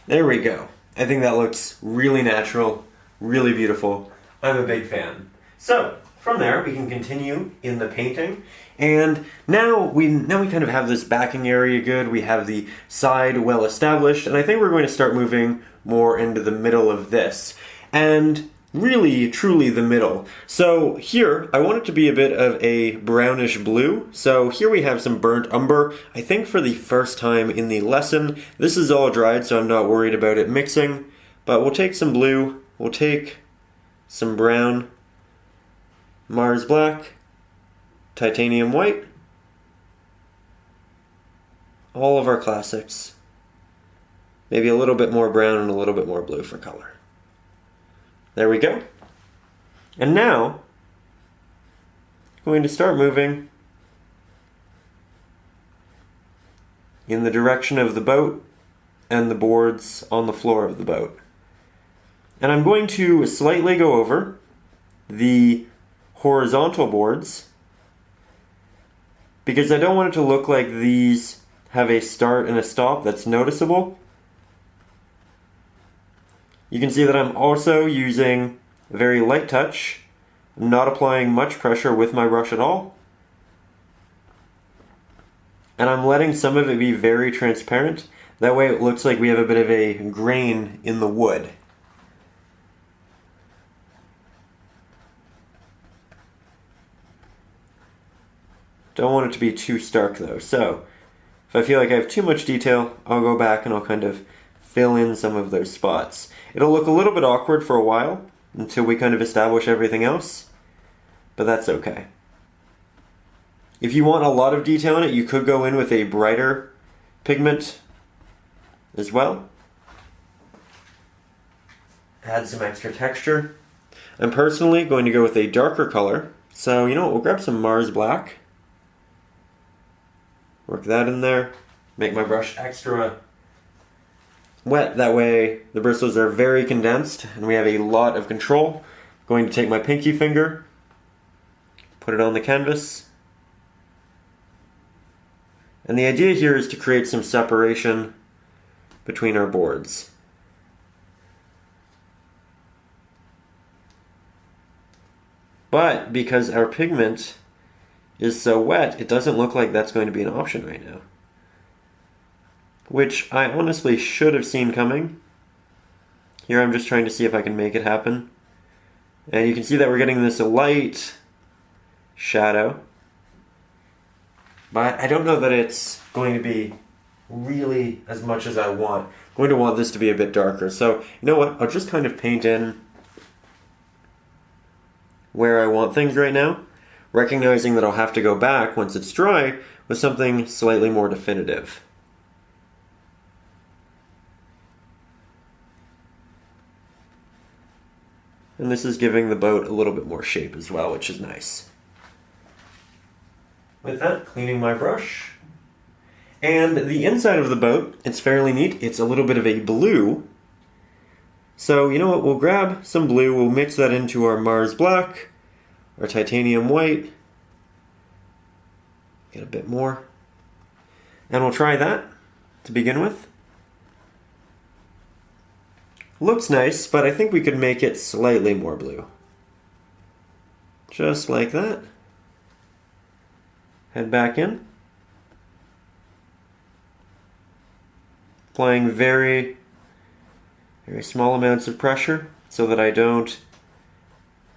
There we go. I think that looks really natural, really beautiful. I'm a big fan. So, from there, we can continue in the painting. And now we kind of have this backing area good. We have the side well established. And I think we're going to start moving more into the middle of this. And really, truly the middle. So here, I want it to be a bit of a brownish blue. So here we have some burnt umber. I think for the first time in the lesson, this is all dried, so I'm not worried about it mixing. But we'll take some blue, we'll take some brown, Mars black, titanium white, all of our classics. Maybe a little bit more brown and a little bit more blue for color. There we go. And now, I'm going to start moving in the direction of the boat and the boards on the floor of the boat. And I'm going to slightly go over the horizontal boards because I don't want it to look like these have a start and a stop that's noticeable. You can see that I'm also using a very light touch. I'm not applying much pressure with my brush at all. And I'm letting some of it be very transparent. That way it looks like we have a bit of a grain in the wood. Don't want it to be too stark though. So if I feel like I have too much detail, I'll go back and I'll kind of fill in some of those spots. It'll look a little bit awkward for a while until we kind of establish everything else, but that's okay. If you want a lot of detail in it, you could go in with a brighter pigment as well. Add some extra texture. I'm personally going to go with a darker color. So you know what, we'll grab some Mars Black. Work that in there. Make my brush extra wet, that way the bristles are very condensed and we have a lot of control. I'm going to take my pinky finger, put it on the canvas. And the idea here is to create some separation between our boards. But because our pigment is so wet, it doesn't look like that's going to be an option right now. Which I honestly should have seen coming. Here I'm just trying to see if I can make it happen. And you can see that we're getting this light shadow. But I don't know that it's going to be really as much as I want. I'm going to want this to be a bit darker. So, you know what? I'll just kind of paint in where I want things right now, recognizing that I'll have to go back once it's dry with something slightly more definitive. And this is giving the boat a little bit more shape as well, which is nice. With that, cleaning my brush. And the inside of the boat, it's fairly neat. It's a little bit of a blue. So, you know what, we'll grab some blue, we'll mix that into our Mars Black, our titanium white. Get a bit more. And we'll try that to begin with. Looks nice, but I think we could make it slightly more blue. Just like that. Head back in. Applying very small amounts of pressure so that I don't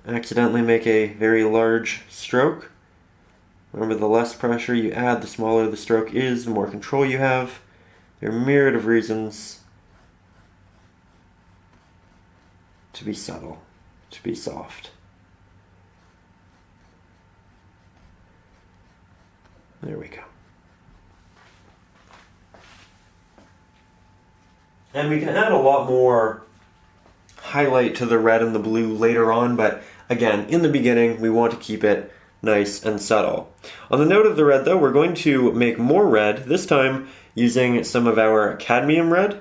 accidentally make a very large stroke. Remember, the less pressure you add, the smaller the stroke is, the more control you have. There are a myriad of reasons to be subtle, to be soft. There we go. And we can add a lot more highlight to the red and the blue later on, but again, in the beginning, we want to keep it nice and subtle. On the note of the red though, we're going to make more red, this time using some of our cadmium red,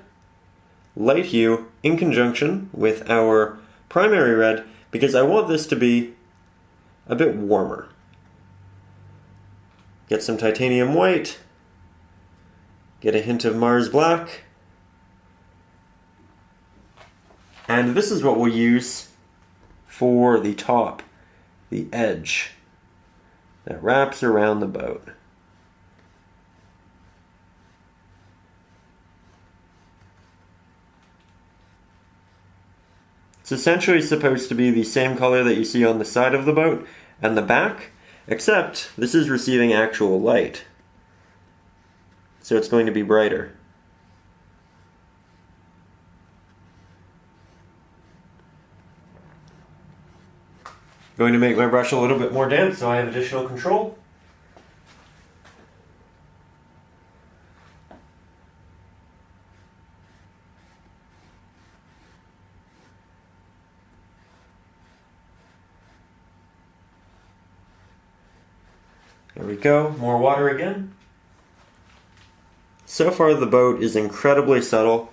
light hue, in conjunction with our primary red, because I want this to be a bit warmer. Get some titanium white, get a hint of Mars Black, and this is what we'll use for the top, the edge that wraps around the boat. It's essentially supposed to be the same color that you see on the side of the boat and the back, except this is receiving actual light. So it's going to be brighter. Going to make my brush a little bit more damp so I have additional control. There we go, more water again. So far the boat is incredibly subtle.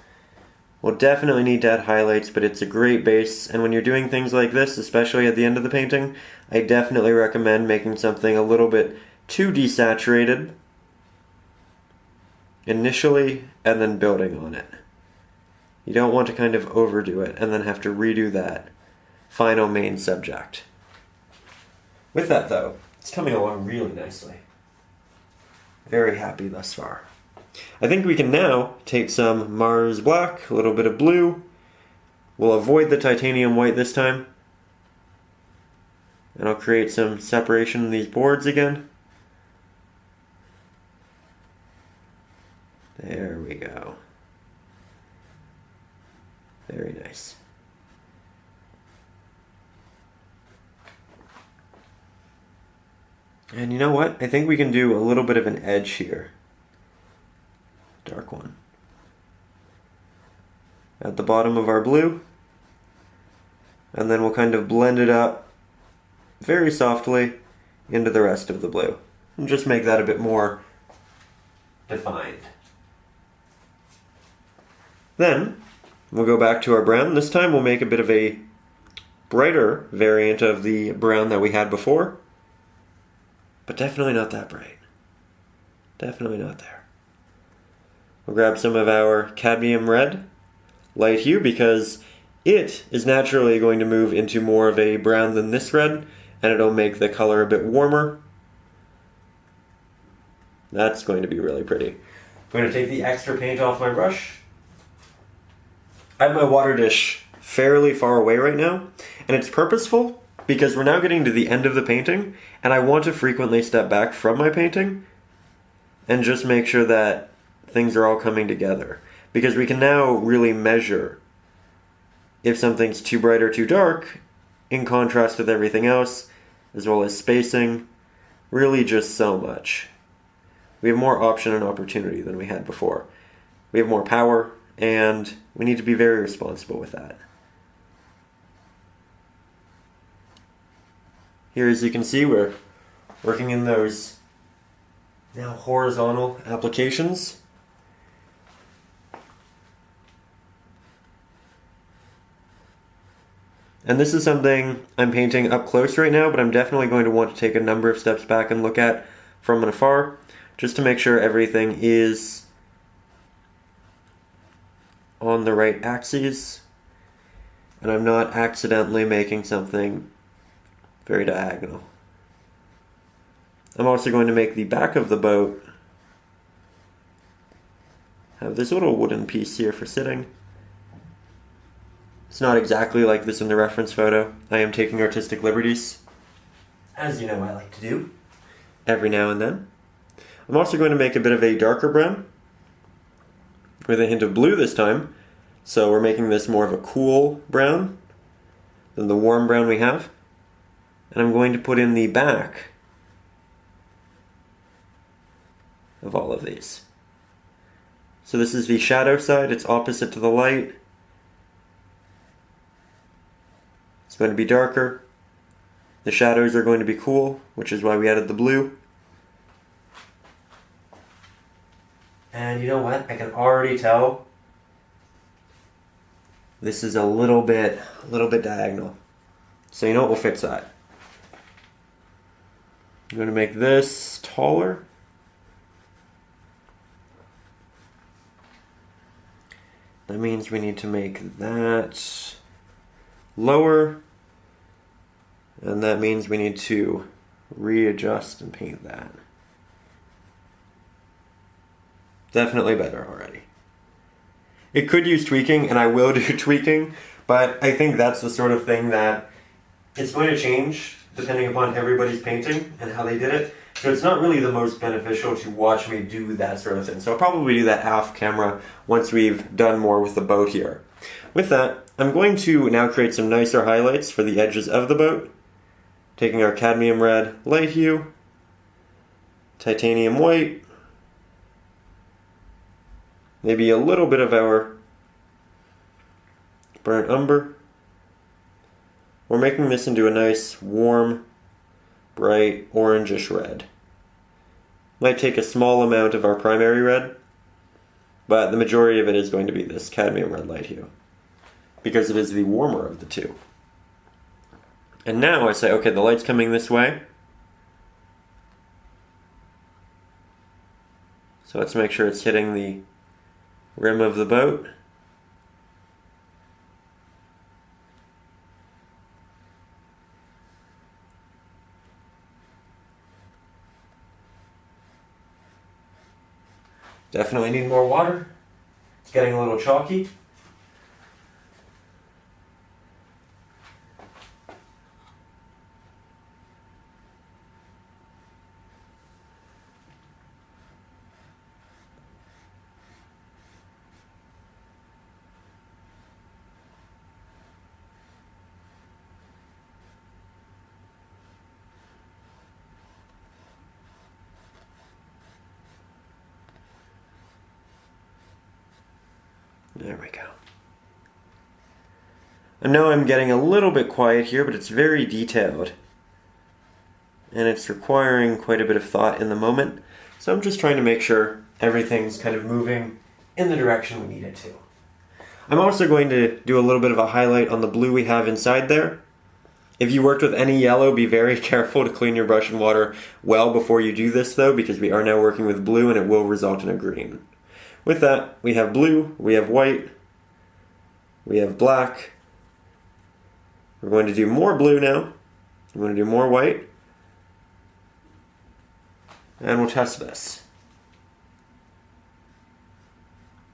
We'll definitely need to add highlights, but it's a great base, and when you're doing things like this, especially at the end of the painting, I definitely recommend making something a little bit too desaturated initially, and then building on it. You don't want to kind of overdo it, and then have to redo that final main subject. With that though, it's coming along really nicely. Very happy thus far. I think we can now take some Mars Black, a little bit of blue. We'll avoid the titanium white this time. And I'll create some separation in these boards again. There we go. Very nice. And you know what? I think we can do a little bit of an edge here. Dark one. At the bottom of our blue. And then we'll kind of blend it up very softly into the rest of the blue. And just make that a bit more defined. Then we'll go back to our brown. This time we'll make a bit of a brighter variant of the brown that we had before. But definitely not that bright. Definitely not there. We'll grab some of our cadmium red, light hue, because it is naturally going to move into more of a brown than this red, and it'll make the color a bit warmer. That's going to be really pretty. I'm going to take the extra paint off my brush. I have my water dish fairly far away right now, and it's purposeful because we're now getting to the end of the painting, and I want to frequently step back from my painting and just make sure that things are all coming together. Because we can now really measure if something's too bright or too dark in contrast with everything else, as well as spacing. Really just so much. We have more option and opportunity than we had before. We have more power, and we need to be very responsible with that. Here, as you can see, we're working in those now horizontal applications. And this is something I'm painting up close right now, but I'm definitely going to want to take a number of steps back and look at from afar, just to make sure everything is on the right axes, and I'm not accidentally making something very diagonal. I'm also going to make the back of the boat have this little wooden piece here for sitting. It's not exactly like this in the reference photo. I am taking artistic liberties, as you know I like to do, every now and then. I'm also going to make a bit of a darker brown, with a hint of blue this time. So we're making this more of a cool brown than the warm brown we have. And I'm going to put in the back of all of these. So this is the shadow side, it's opposite to the light. It's going to be darker. The shadows are going to be cool, which is why we added the blue. And you know what? I can already tell this is a little bit diagonal. So you know what? We'll fix that. I'm going to make this taller. That means we need to make that lower. And that means we need to readjust and paint that. Definitely better already. It could use tweaking, and I will do tweaking, but I think that's the sort of thing that it's going to change depending upon everybody's painting and how they did it. So it's not really the most beneficial to watch me do that sort of thing. So I'll probably do that off camera once we've done more with the boat here. With that, I'm going to now create some nicer highlights for the edges of the boat. Taking our cadmium red light hue, titanium white, maybe a little bit of our burnt umber. We're making this into a nice, warm, bright, orangish red. Might take a small amount of our primary red, but the majority of it is going to be this cadmium red light hue, because it is the warmer of the two. And now I say, okay, the light's coming this way. So let's make sure it's hitting the rim of the boat. Definitely need more water. It's getting a little chalky. There we go. I know I'm getting a little bit quiet here, but it's very detailed. And it's requiring quite a bit of thought in the moment. So I'm just trying to make sure everything's kind of moving in the direction we need it to. I'm also going to do a little bit of a highlight on the blue we have inside there. If you worked with any yellow, be very careful to clean your brush and water well before you do this though, because we are now working with blue and it will result in a green. With that, we have blue, we have white, we have black. We're going to do more blue now. I'm going to do more white. And we'll test this.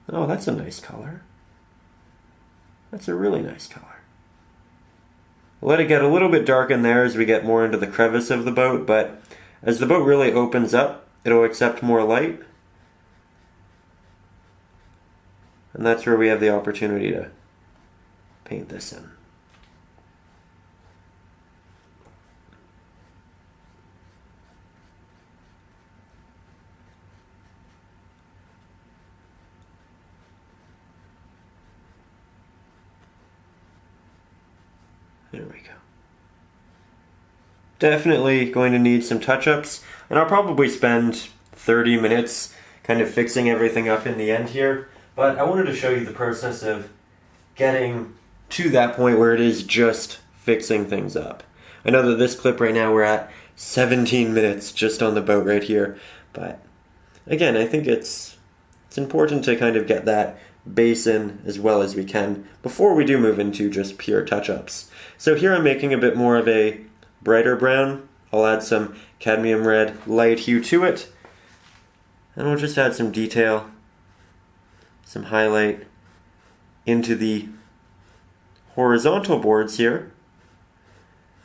Oh, that's a nice color. That's a really nice color. Let it get a little bit dark in there as we get more into the crevice of the boat, but as the boat really opens up, it'll accept more light. And that's where we have the opportunity to paint this in. There we go. Definitely going to need some touch-ups, and I'll probably spend 30 minutes kind of fixing everything up in the end here, but I wanted to show you the process of getting to that point where it is just fixing things up. I know that this clip right now we're at 17 minutes just on the boat right here, but again, I think it's important to kind of get that base in as well as we can before we do move into just pure touch-ups. So here I'm making a bit more of a brighter brown. I'll add some cadmium red light hue to it, and we'll just add some detail, some highlight into the horizontal boards here,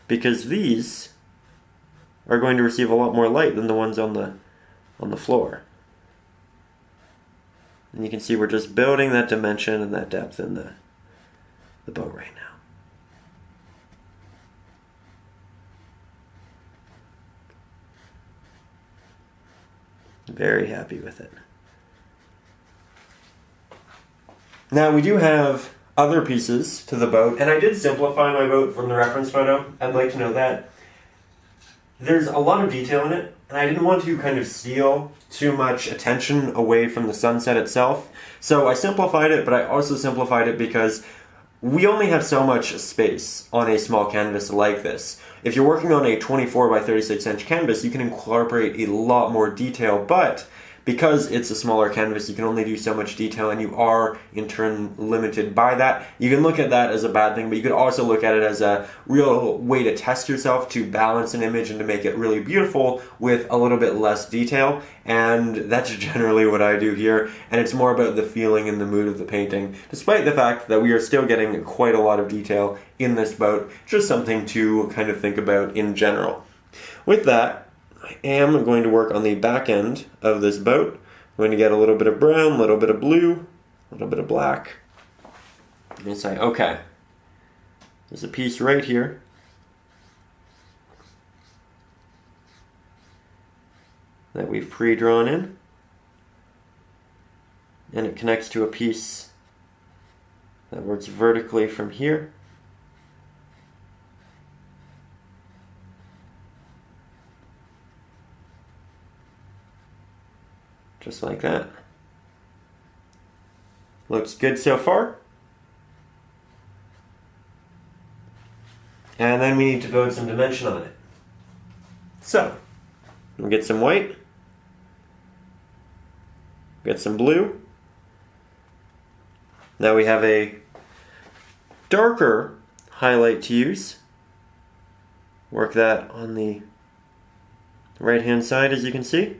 because these are going to receive a lot more light than the ones on the floor. And you can see we're just building that dimension and that depth in the boat right now. Very happy with it. Now we do have other pieces to the boat, and I did simplify my boat from the reference photo. I'd like to know that there's a lot of detail in it, and I didn't want to kind of steal too much attention away from the sunset itself. So I simplified it, but I also simplified it because we only have so much space on a small canvas like this. If you're working on a 24 by 36 inch canvas, you can incorporate a lot more detail, but because it's a smaller canvas, you can only do so much detail, and you are in turn limited by that. You can look at that as a bad thing, but you could also look at it as a real way to test yourself, to balance an image and to make it really beautiful with a little bit less detail. And that's generally what I do here, and it's more about the feeling and the mood of the painting, despite the fact that we are still getting quite a lot of detail in this boat. Just something to kind of think about in general. With that, I am going to work on the back end of this boat. I'm going to get a little bit of brown, a little bit of blue, a little bit of black, and say, okay, there's a piece right here that we've pre-drawn in, and it connects to a piece that works vertically from here. Just like that. Looks good so far. And then we need to build some dimension on it. So, we'll get some white, get some blue. Now we have a darker highlight to use. Work that on the right hand side, as you can see.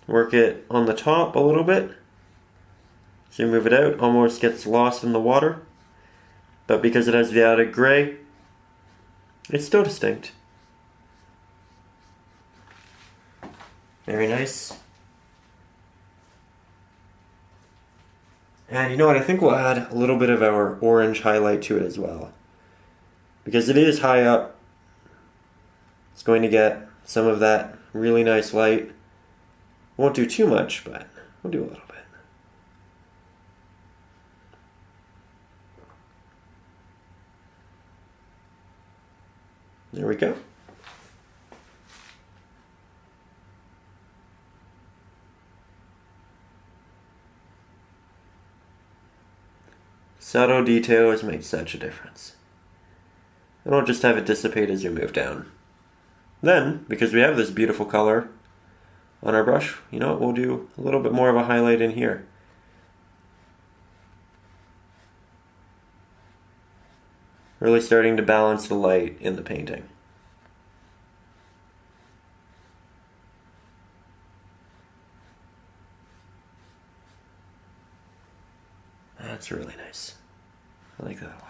Work it on the top a little bit. So you move it out, almost gets lost in the water. But because it has the added gray, it's still distinct. Very nice. And you know what, I think we'll add a little bit of our orange highlight to it as well. Because it is high up, it's going to get some of that really nice light. Won't do too much, but we'll do a little bit. There we go. Subtle details make such a difference. And I'll just have it dissipate as you move down. Then, because we have this beautiful color on our brush, you know what, we'll do a little bit more of a highlight in here. Really starting to balance the light in the painting. That's really nice. I like that a lot.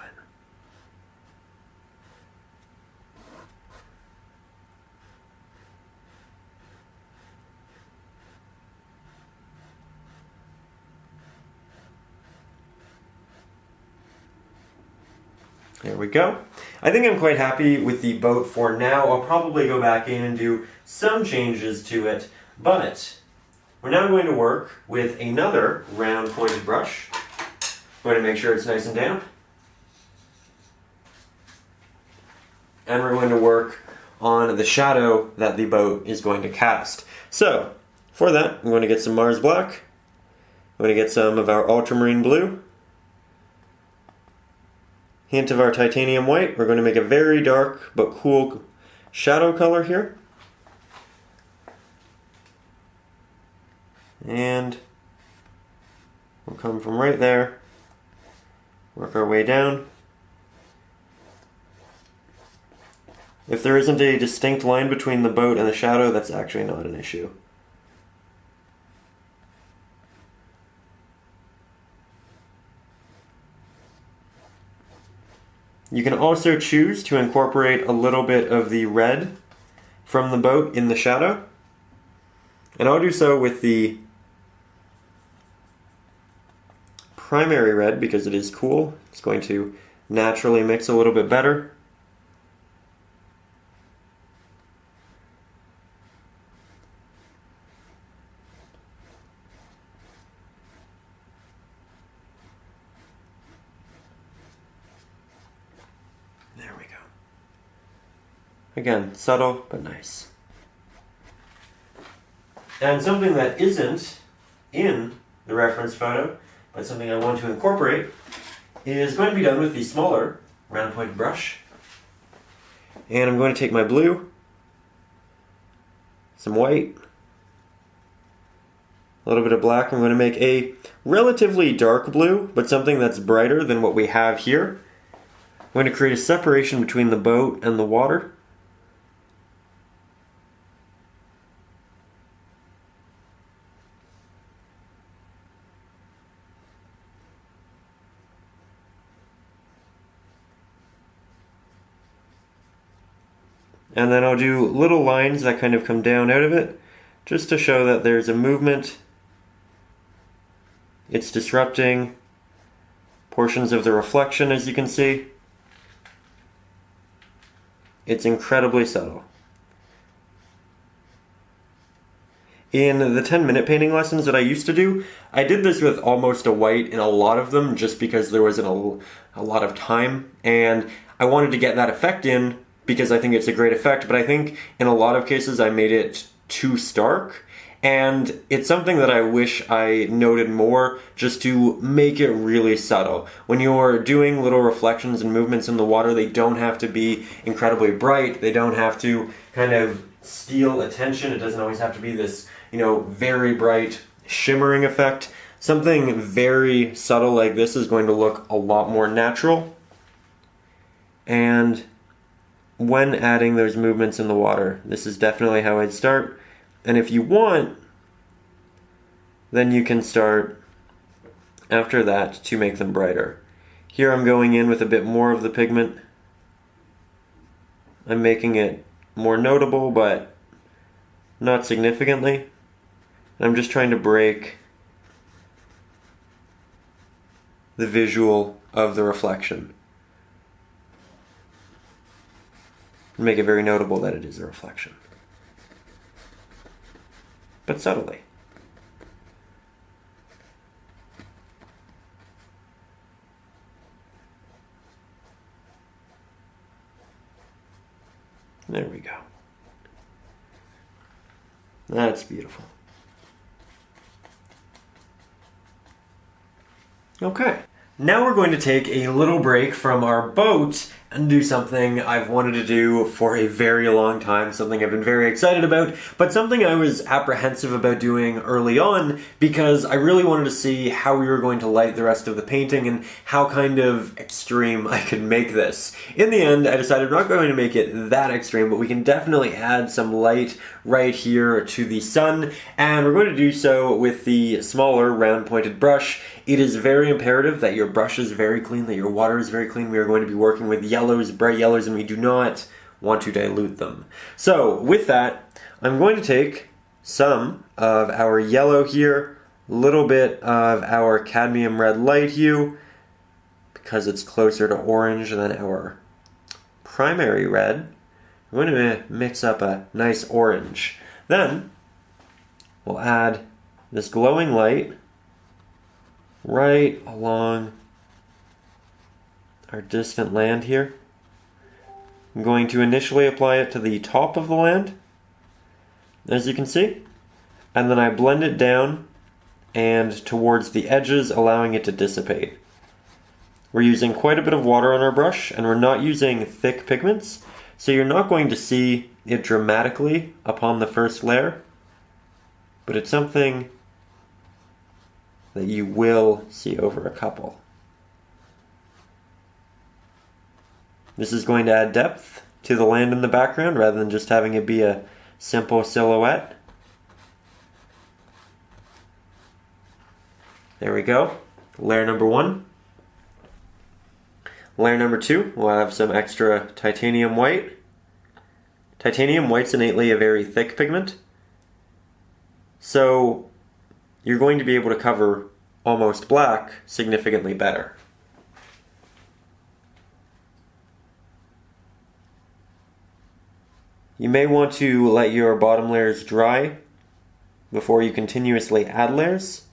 There we go. I think I'm quite happy with the boat for now. I'll probably go back in and do some changes to it, but we're now going to work with another round pointed brush. I'm going to make sure it's nice and damp. And we're going to work on the shadow that the boat is going to cast. So, for that, I'm going to get some Mars Black. I'm going to get some of our Ultramarine Blue. Hint of our Titanium White. We're going to make a very dark but cool shadow color here. And we'll come from right there, work our way down. If there isn't a distinct line between the boat and the shadow, that's actually not an issue. You can also choose to incorporate a little bit of the red from the boat in the shadow. And I'll do so with the primary red because it is cool. It's going to naturally mix a little bit better. There we go. Again, subtle but nice. And something that isn't in the reference photo, but something I want to incorporate, is going to be done with the smaller round pointed brush. And I'm going to take my blue, some white, a little bit of black. I'm going to make a relatively dark blue, but something that's brighter than what we have here. I'm going to create a separation between the boat and the water. And then I'll do little lines that kind of come down out of it, just to show that there's a movement. It's disrupting portions of the reflection, as you can see. It's incredibly subtle. In the 10-minute painting lessons that I used to do, I did this with almost a white in a lot of them just because there wasn't a lot of time, and I wanted to get that effect in because I think it's a great effect, but I think in a lot of cases I made it too stark, and it's something that I wish I noted more just to make it really subtle. When you're doing little reflections and movements in the water, they don't have to be incredibly bright, they don't have to kind of steal attention, it doesn't always have to be this, you know, very bright shimmering effect. Something very subtle like this is going to look a lot more natural. And when adding those movements in the water, this is definitely how I'd start. And if you want, then you can start after that to make them brighter. Here I'm going in with a bit more of the pigment. I'm making it more notable, but not significantly. I'm just trying to break the visual of the reflection. Make it very notable that it is a reflection. But subtly. There we go. That's beautiful. Okay. Now we're going to take a little break from our boat and do something I've wanted to do for a very long time, something I've been very excited about, but something I was apprehensive about doing early on because I really wanted to see how we were going to light the rest of the painting and how kind of extreme I could make this. In the end, I decided I'm not going to make it that extreme, but we can definitely add some light right here to the sun, and we're going to do so with the smaller round pointed brush. It is very imperative that your brush is very clean, that your water is very clean. We are going to be working with yellows, bright yellows, and we do not want to dilute them. So with that, I'm going to take some of our yellow here, a little bit of our cadmium red light hue, because it's closer to orange than our primary red. I'm going to mix up a nice orange. Then we'll add this glowing light right along our distant land here. I'm going to initially apply it to the top of the land, as you can see, and then I blend it down and towards the edges, allowing it to dissipate. We're using quite a bit of water on our brush, and we're not using thick pigments, so you're not going to see it dramatically upon the first layer, but it's something that you will see over a couple. This is going to add depth to the land in the background rather than just having it be a simple silhouette. There we go. Layer number one. Layer number two, we'll have some extra titanium white. Titanium white's innately a very thick pigment, so you're going to be able to cover almost black significantly better. You may want to let your bottom layers dry before you continuously add layers,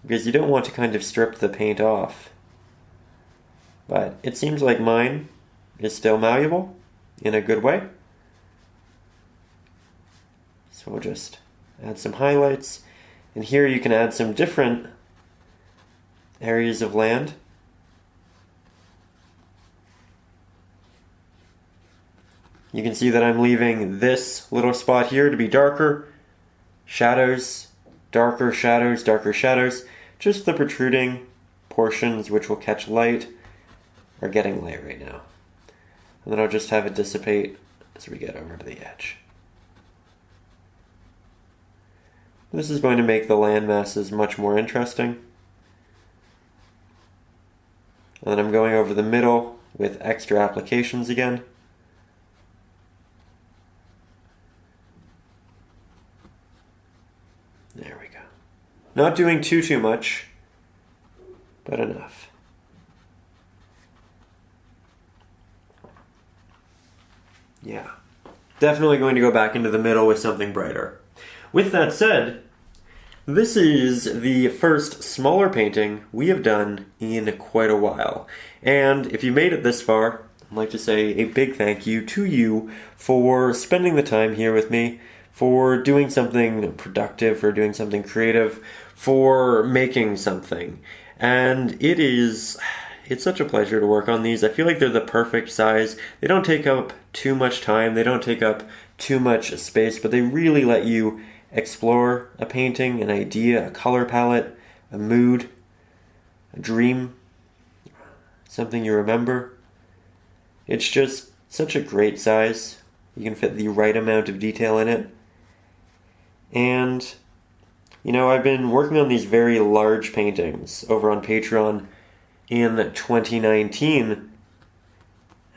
because you don't want to kind of strip the paint off. But it seems like mine is still malleable in a good way. So we'll just add some highlights. And here you can add some different areas of land. You can see that I'm leaving this little spot here to be darker. Shadows, darker shadows, darker shadows. Just the protruding portions which will catch light are getting light right now. And then I'll just have it dissipate as we get over to the edge. This is going to make the land masses much more interesting. And then I'm going over the middle with extra applications again. There we go. Not doing too much, but enough. Yeah, definitely going to go back into the middle with something brighter. With that said, this is the first smaller painting we have done in quite a while. And if you made it this far, I'd like to say a big thank you to you for spending the time here with me, for doing something productive, for doing something creative, for making something. And it's such a pleasure to work on these. I feel like they're the perfect size. They don't take up too much time, they don't take up too much space, but they really let you explore a painting, an idea, a color palette, a mood, a dream, something you remember. It's just such a great size. You can fit the right amount of detail in it. And, you know, I've been working on these very large paintings over on Patreon in 2019, and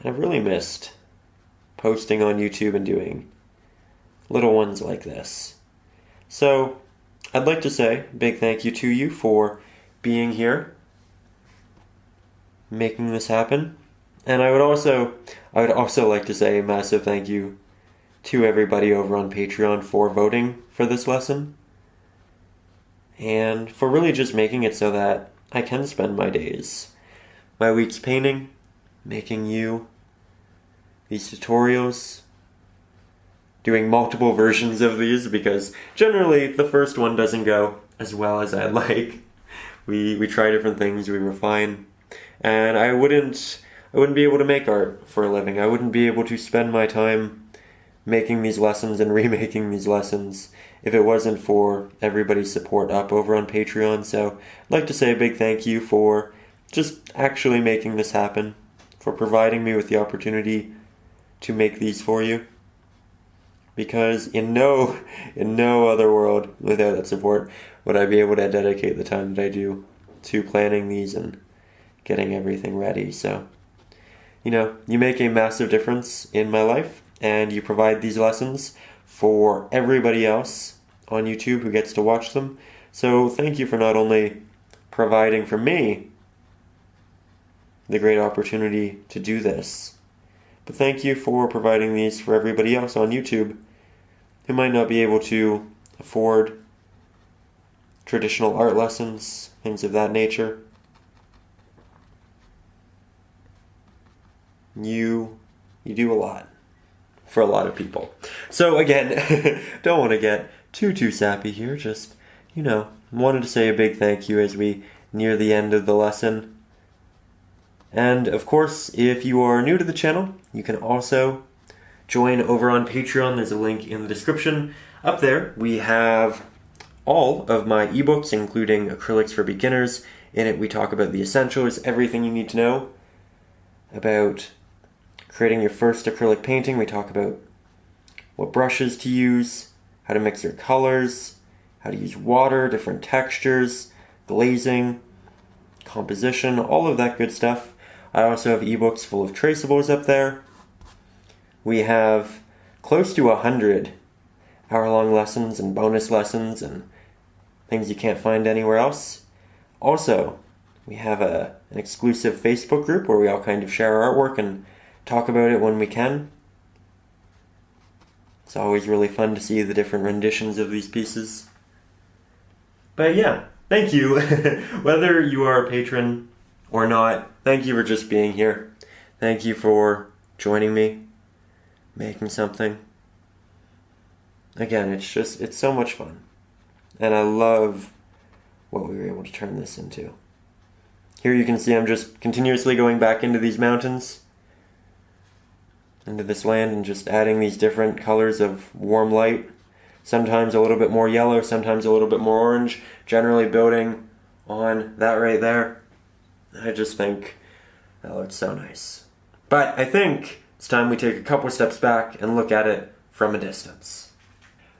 I've really missed posting on YouTube and doing little ones like this. So I'd like to say a big thank you to you for being here, making this happen. And I would also like to say a massive thank you to everybody over on Patreon for voting for this lesson, and for really just making it so that I can spend my days, my weeks painting, making you these tutorials, doing multiple versions of these, because generally the first one doesn't go as well as I'd like. We try different things, we refine, and I wouldn't be able to make art for a living. I wouldn't be able to spend my time making these lessons and remaking these lessons if it wasn't for everybody's support up over on Patreon. So I'd like to say a big thank you for just actually making this happen, for providing me with the opportunity to make these for you. Because in no other world without that support would I be able to dedicate the time that I do to planning these and getting everything ready. So, you make a massive difference in my life, and you provide these lessons for everybody else on YouTube who gets to watch them. So thank you for not only providing for me the great opportunity to do this, but thank you for providing these for everybody else on YouTube who might not be able to afford traditional art lessons, things of that nature. You do a lot for a lot of people. So again, don't want to get too sappy here, just, wanted to say a big thank you as we near the end of the lesson. And of course, if you are new to the channel, you can also join over on Patreon. There's a link in the description. Up there, we have all of my ebooks, including Acrylics for Beginners. In it, we talk about the essentials, everything you need to know about creating your first acrylic painting. We talk about what brushes to use, how to mix your colors, how to use water, different textures, glazing, composition, all of that good stuff. I also have ebooks full of traceables up there. We have close to 100 hour-long lessons and bonus lessons and things you can't find anywhere else. Also, we have an exclusive Facebook group where we all kind of share our artwork and talk about it when we can. It's always really fun to see the different renditions of these pieces. But yeah, thank you. Whether you are a patron or not, thank you for just being here. Thank you for joining me, making something. Again, it's so much fun. And I love what we were able to turn this into. Here you can see I'm just continuously going back into these mountains, into this land, and just adding these different colors of warm light. Sometimes a little bit more yellow, sometimes a little bit more orange, generally building on that right there. I just think that looks so nice. But I think it's time we take a couple steps back and look at it from a distance.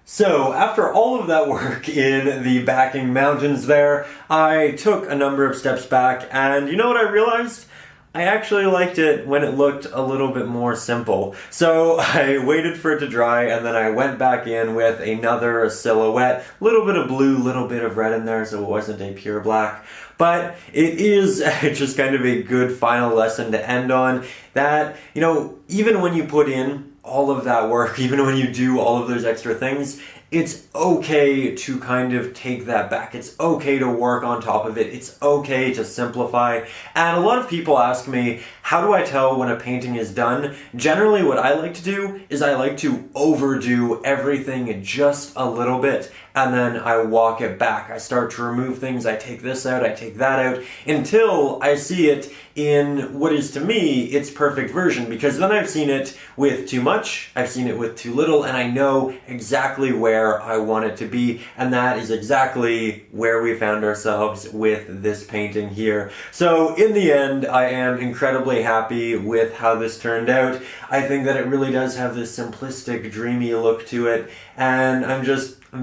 So, after all of that work in the backing mountains there, I took a number of steps back, and you know what I realized? I actually liked it when it looked a little bit more simple. So I waited for it to dry, and then I went back in with another silhouette. Little bit of blue, little bit of red in there, so it wasn't a pure black. But it is just kind of a good final lesson to end on. That, even when you put in all of that work, even when you do all of those extra things, it's okay to kind of take that back. It's okay to work on top of it. It's okay to simplify. And a lot of people ask me, how do I tell when a painting is done? Generally, what I like to do is I like to overdo everything just a little bit, and then I walk it back. I start to remove things. I take this out, I take that out, until I see it in what is to me its perfect version, because then I've seen it with too much, I've seen it with too little, and I know exactly where I want it to be, and that is exactly where we found ourselves with this painting here. So in the end, I am incredibly happy with how this turned out. I think that it really does have this simplistic, dreamy look to it, and I'm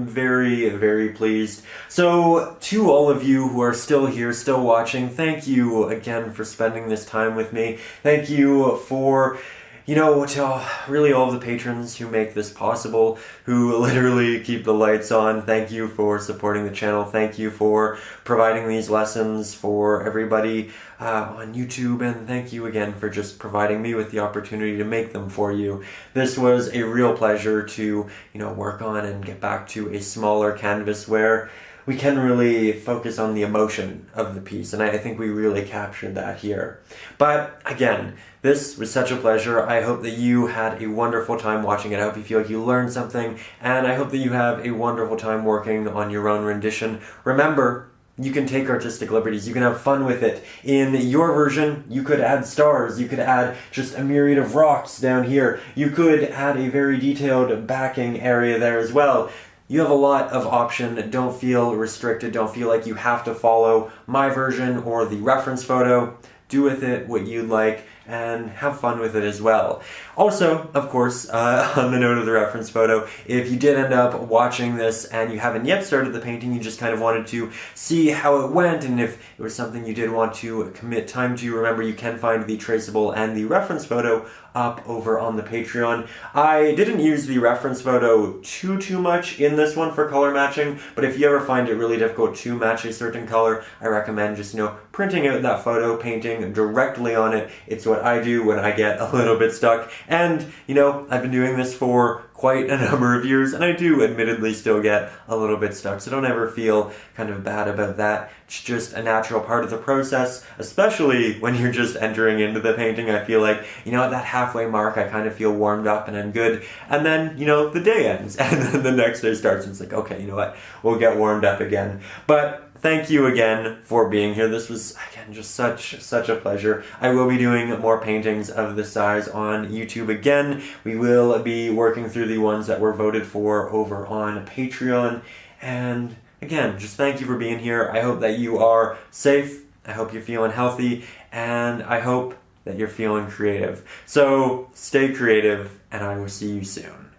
very, very pleased. So to all of you who are still here, still watching, thank you again for spending this time with me. Thank you for, to really all the patrons who make this possible, who literally keep the lights on. Thank you for supporting the channel. Thank you for providing these lessons for everybody on YouTube, and thank you again for just providing me with the opportunity to make them for you. This was a real pleasure to, work on and get back to a smaller canvas where we can really focus on the emotion of the piece, and I think we really captured that here. But again, this was such a pleasure. I hope that you had a wonderful time watching it. I hope you feel like you learned something, and I hope that you have a wonderful time working on your own rendition. Remember, you can take artistic liberties, you can have fun with it. In your version, you could add stars, you could add just a myriad of rocks down here, you could add a very detailed backing area there as well. You have a lot of option. Don't feel restricted, don't feel like you have to follow my version or the reference photo. Do with it what you'd like, and have fun with it as well. Also, of course, on the note of the reference photo, if you did end up watching this and you haven't yet started the painting, you just kind of wanted to see how it went, and if it was something you did want to commit time to, remember you can find the traceable and the reference photo up over on the Patreon. I didn't use the reference photo too much in this one for color matching, but if you ever find it really difficult to match a certain color, I recommend just, printing out that photo, painting directly on it. It's what I do when I get a little bit stuck. And, I've been doing this for quite a number of years, and I do admittedly still get a little bit stuck, so don't ever feel kind of bad about that. It's just a natural part of the process, especially when you're just entering into the painting. I feel like, at that halfway mark, I kind of feel warmed up and I'm good, and then, the day ends, and then the next day starts, and it's like, okay, you know what, we'll get warmed up again. But thank you again for being here. This was, again, just such a pleasure. I will be doing more paintings of this size on YouTube again. We will be working through the ones that were voted for over on Patreon. And again, just thank you for being here. I hope that you are safe. I hope you're feeling healthy. And I hope that you're feeling creative. So stay creative, and I will see you soon.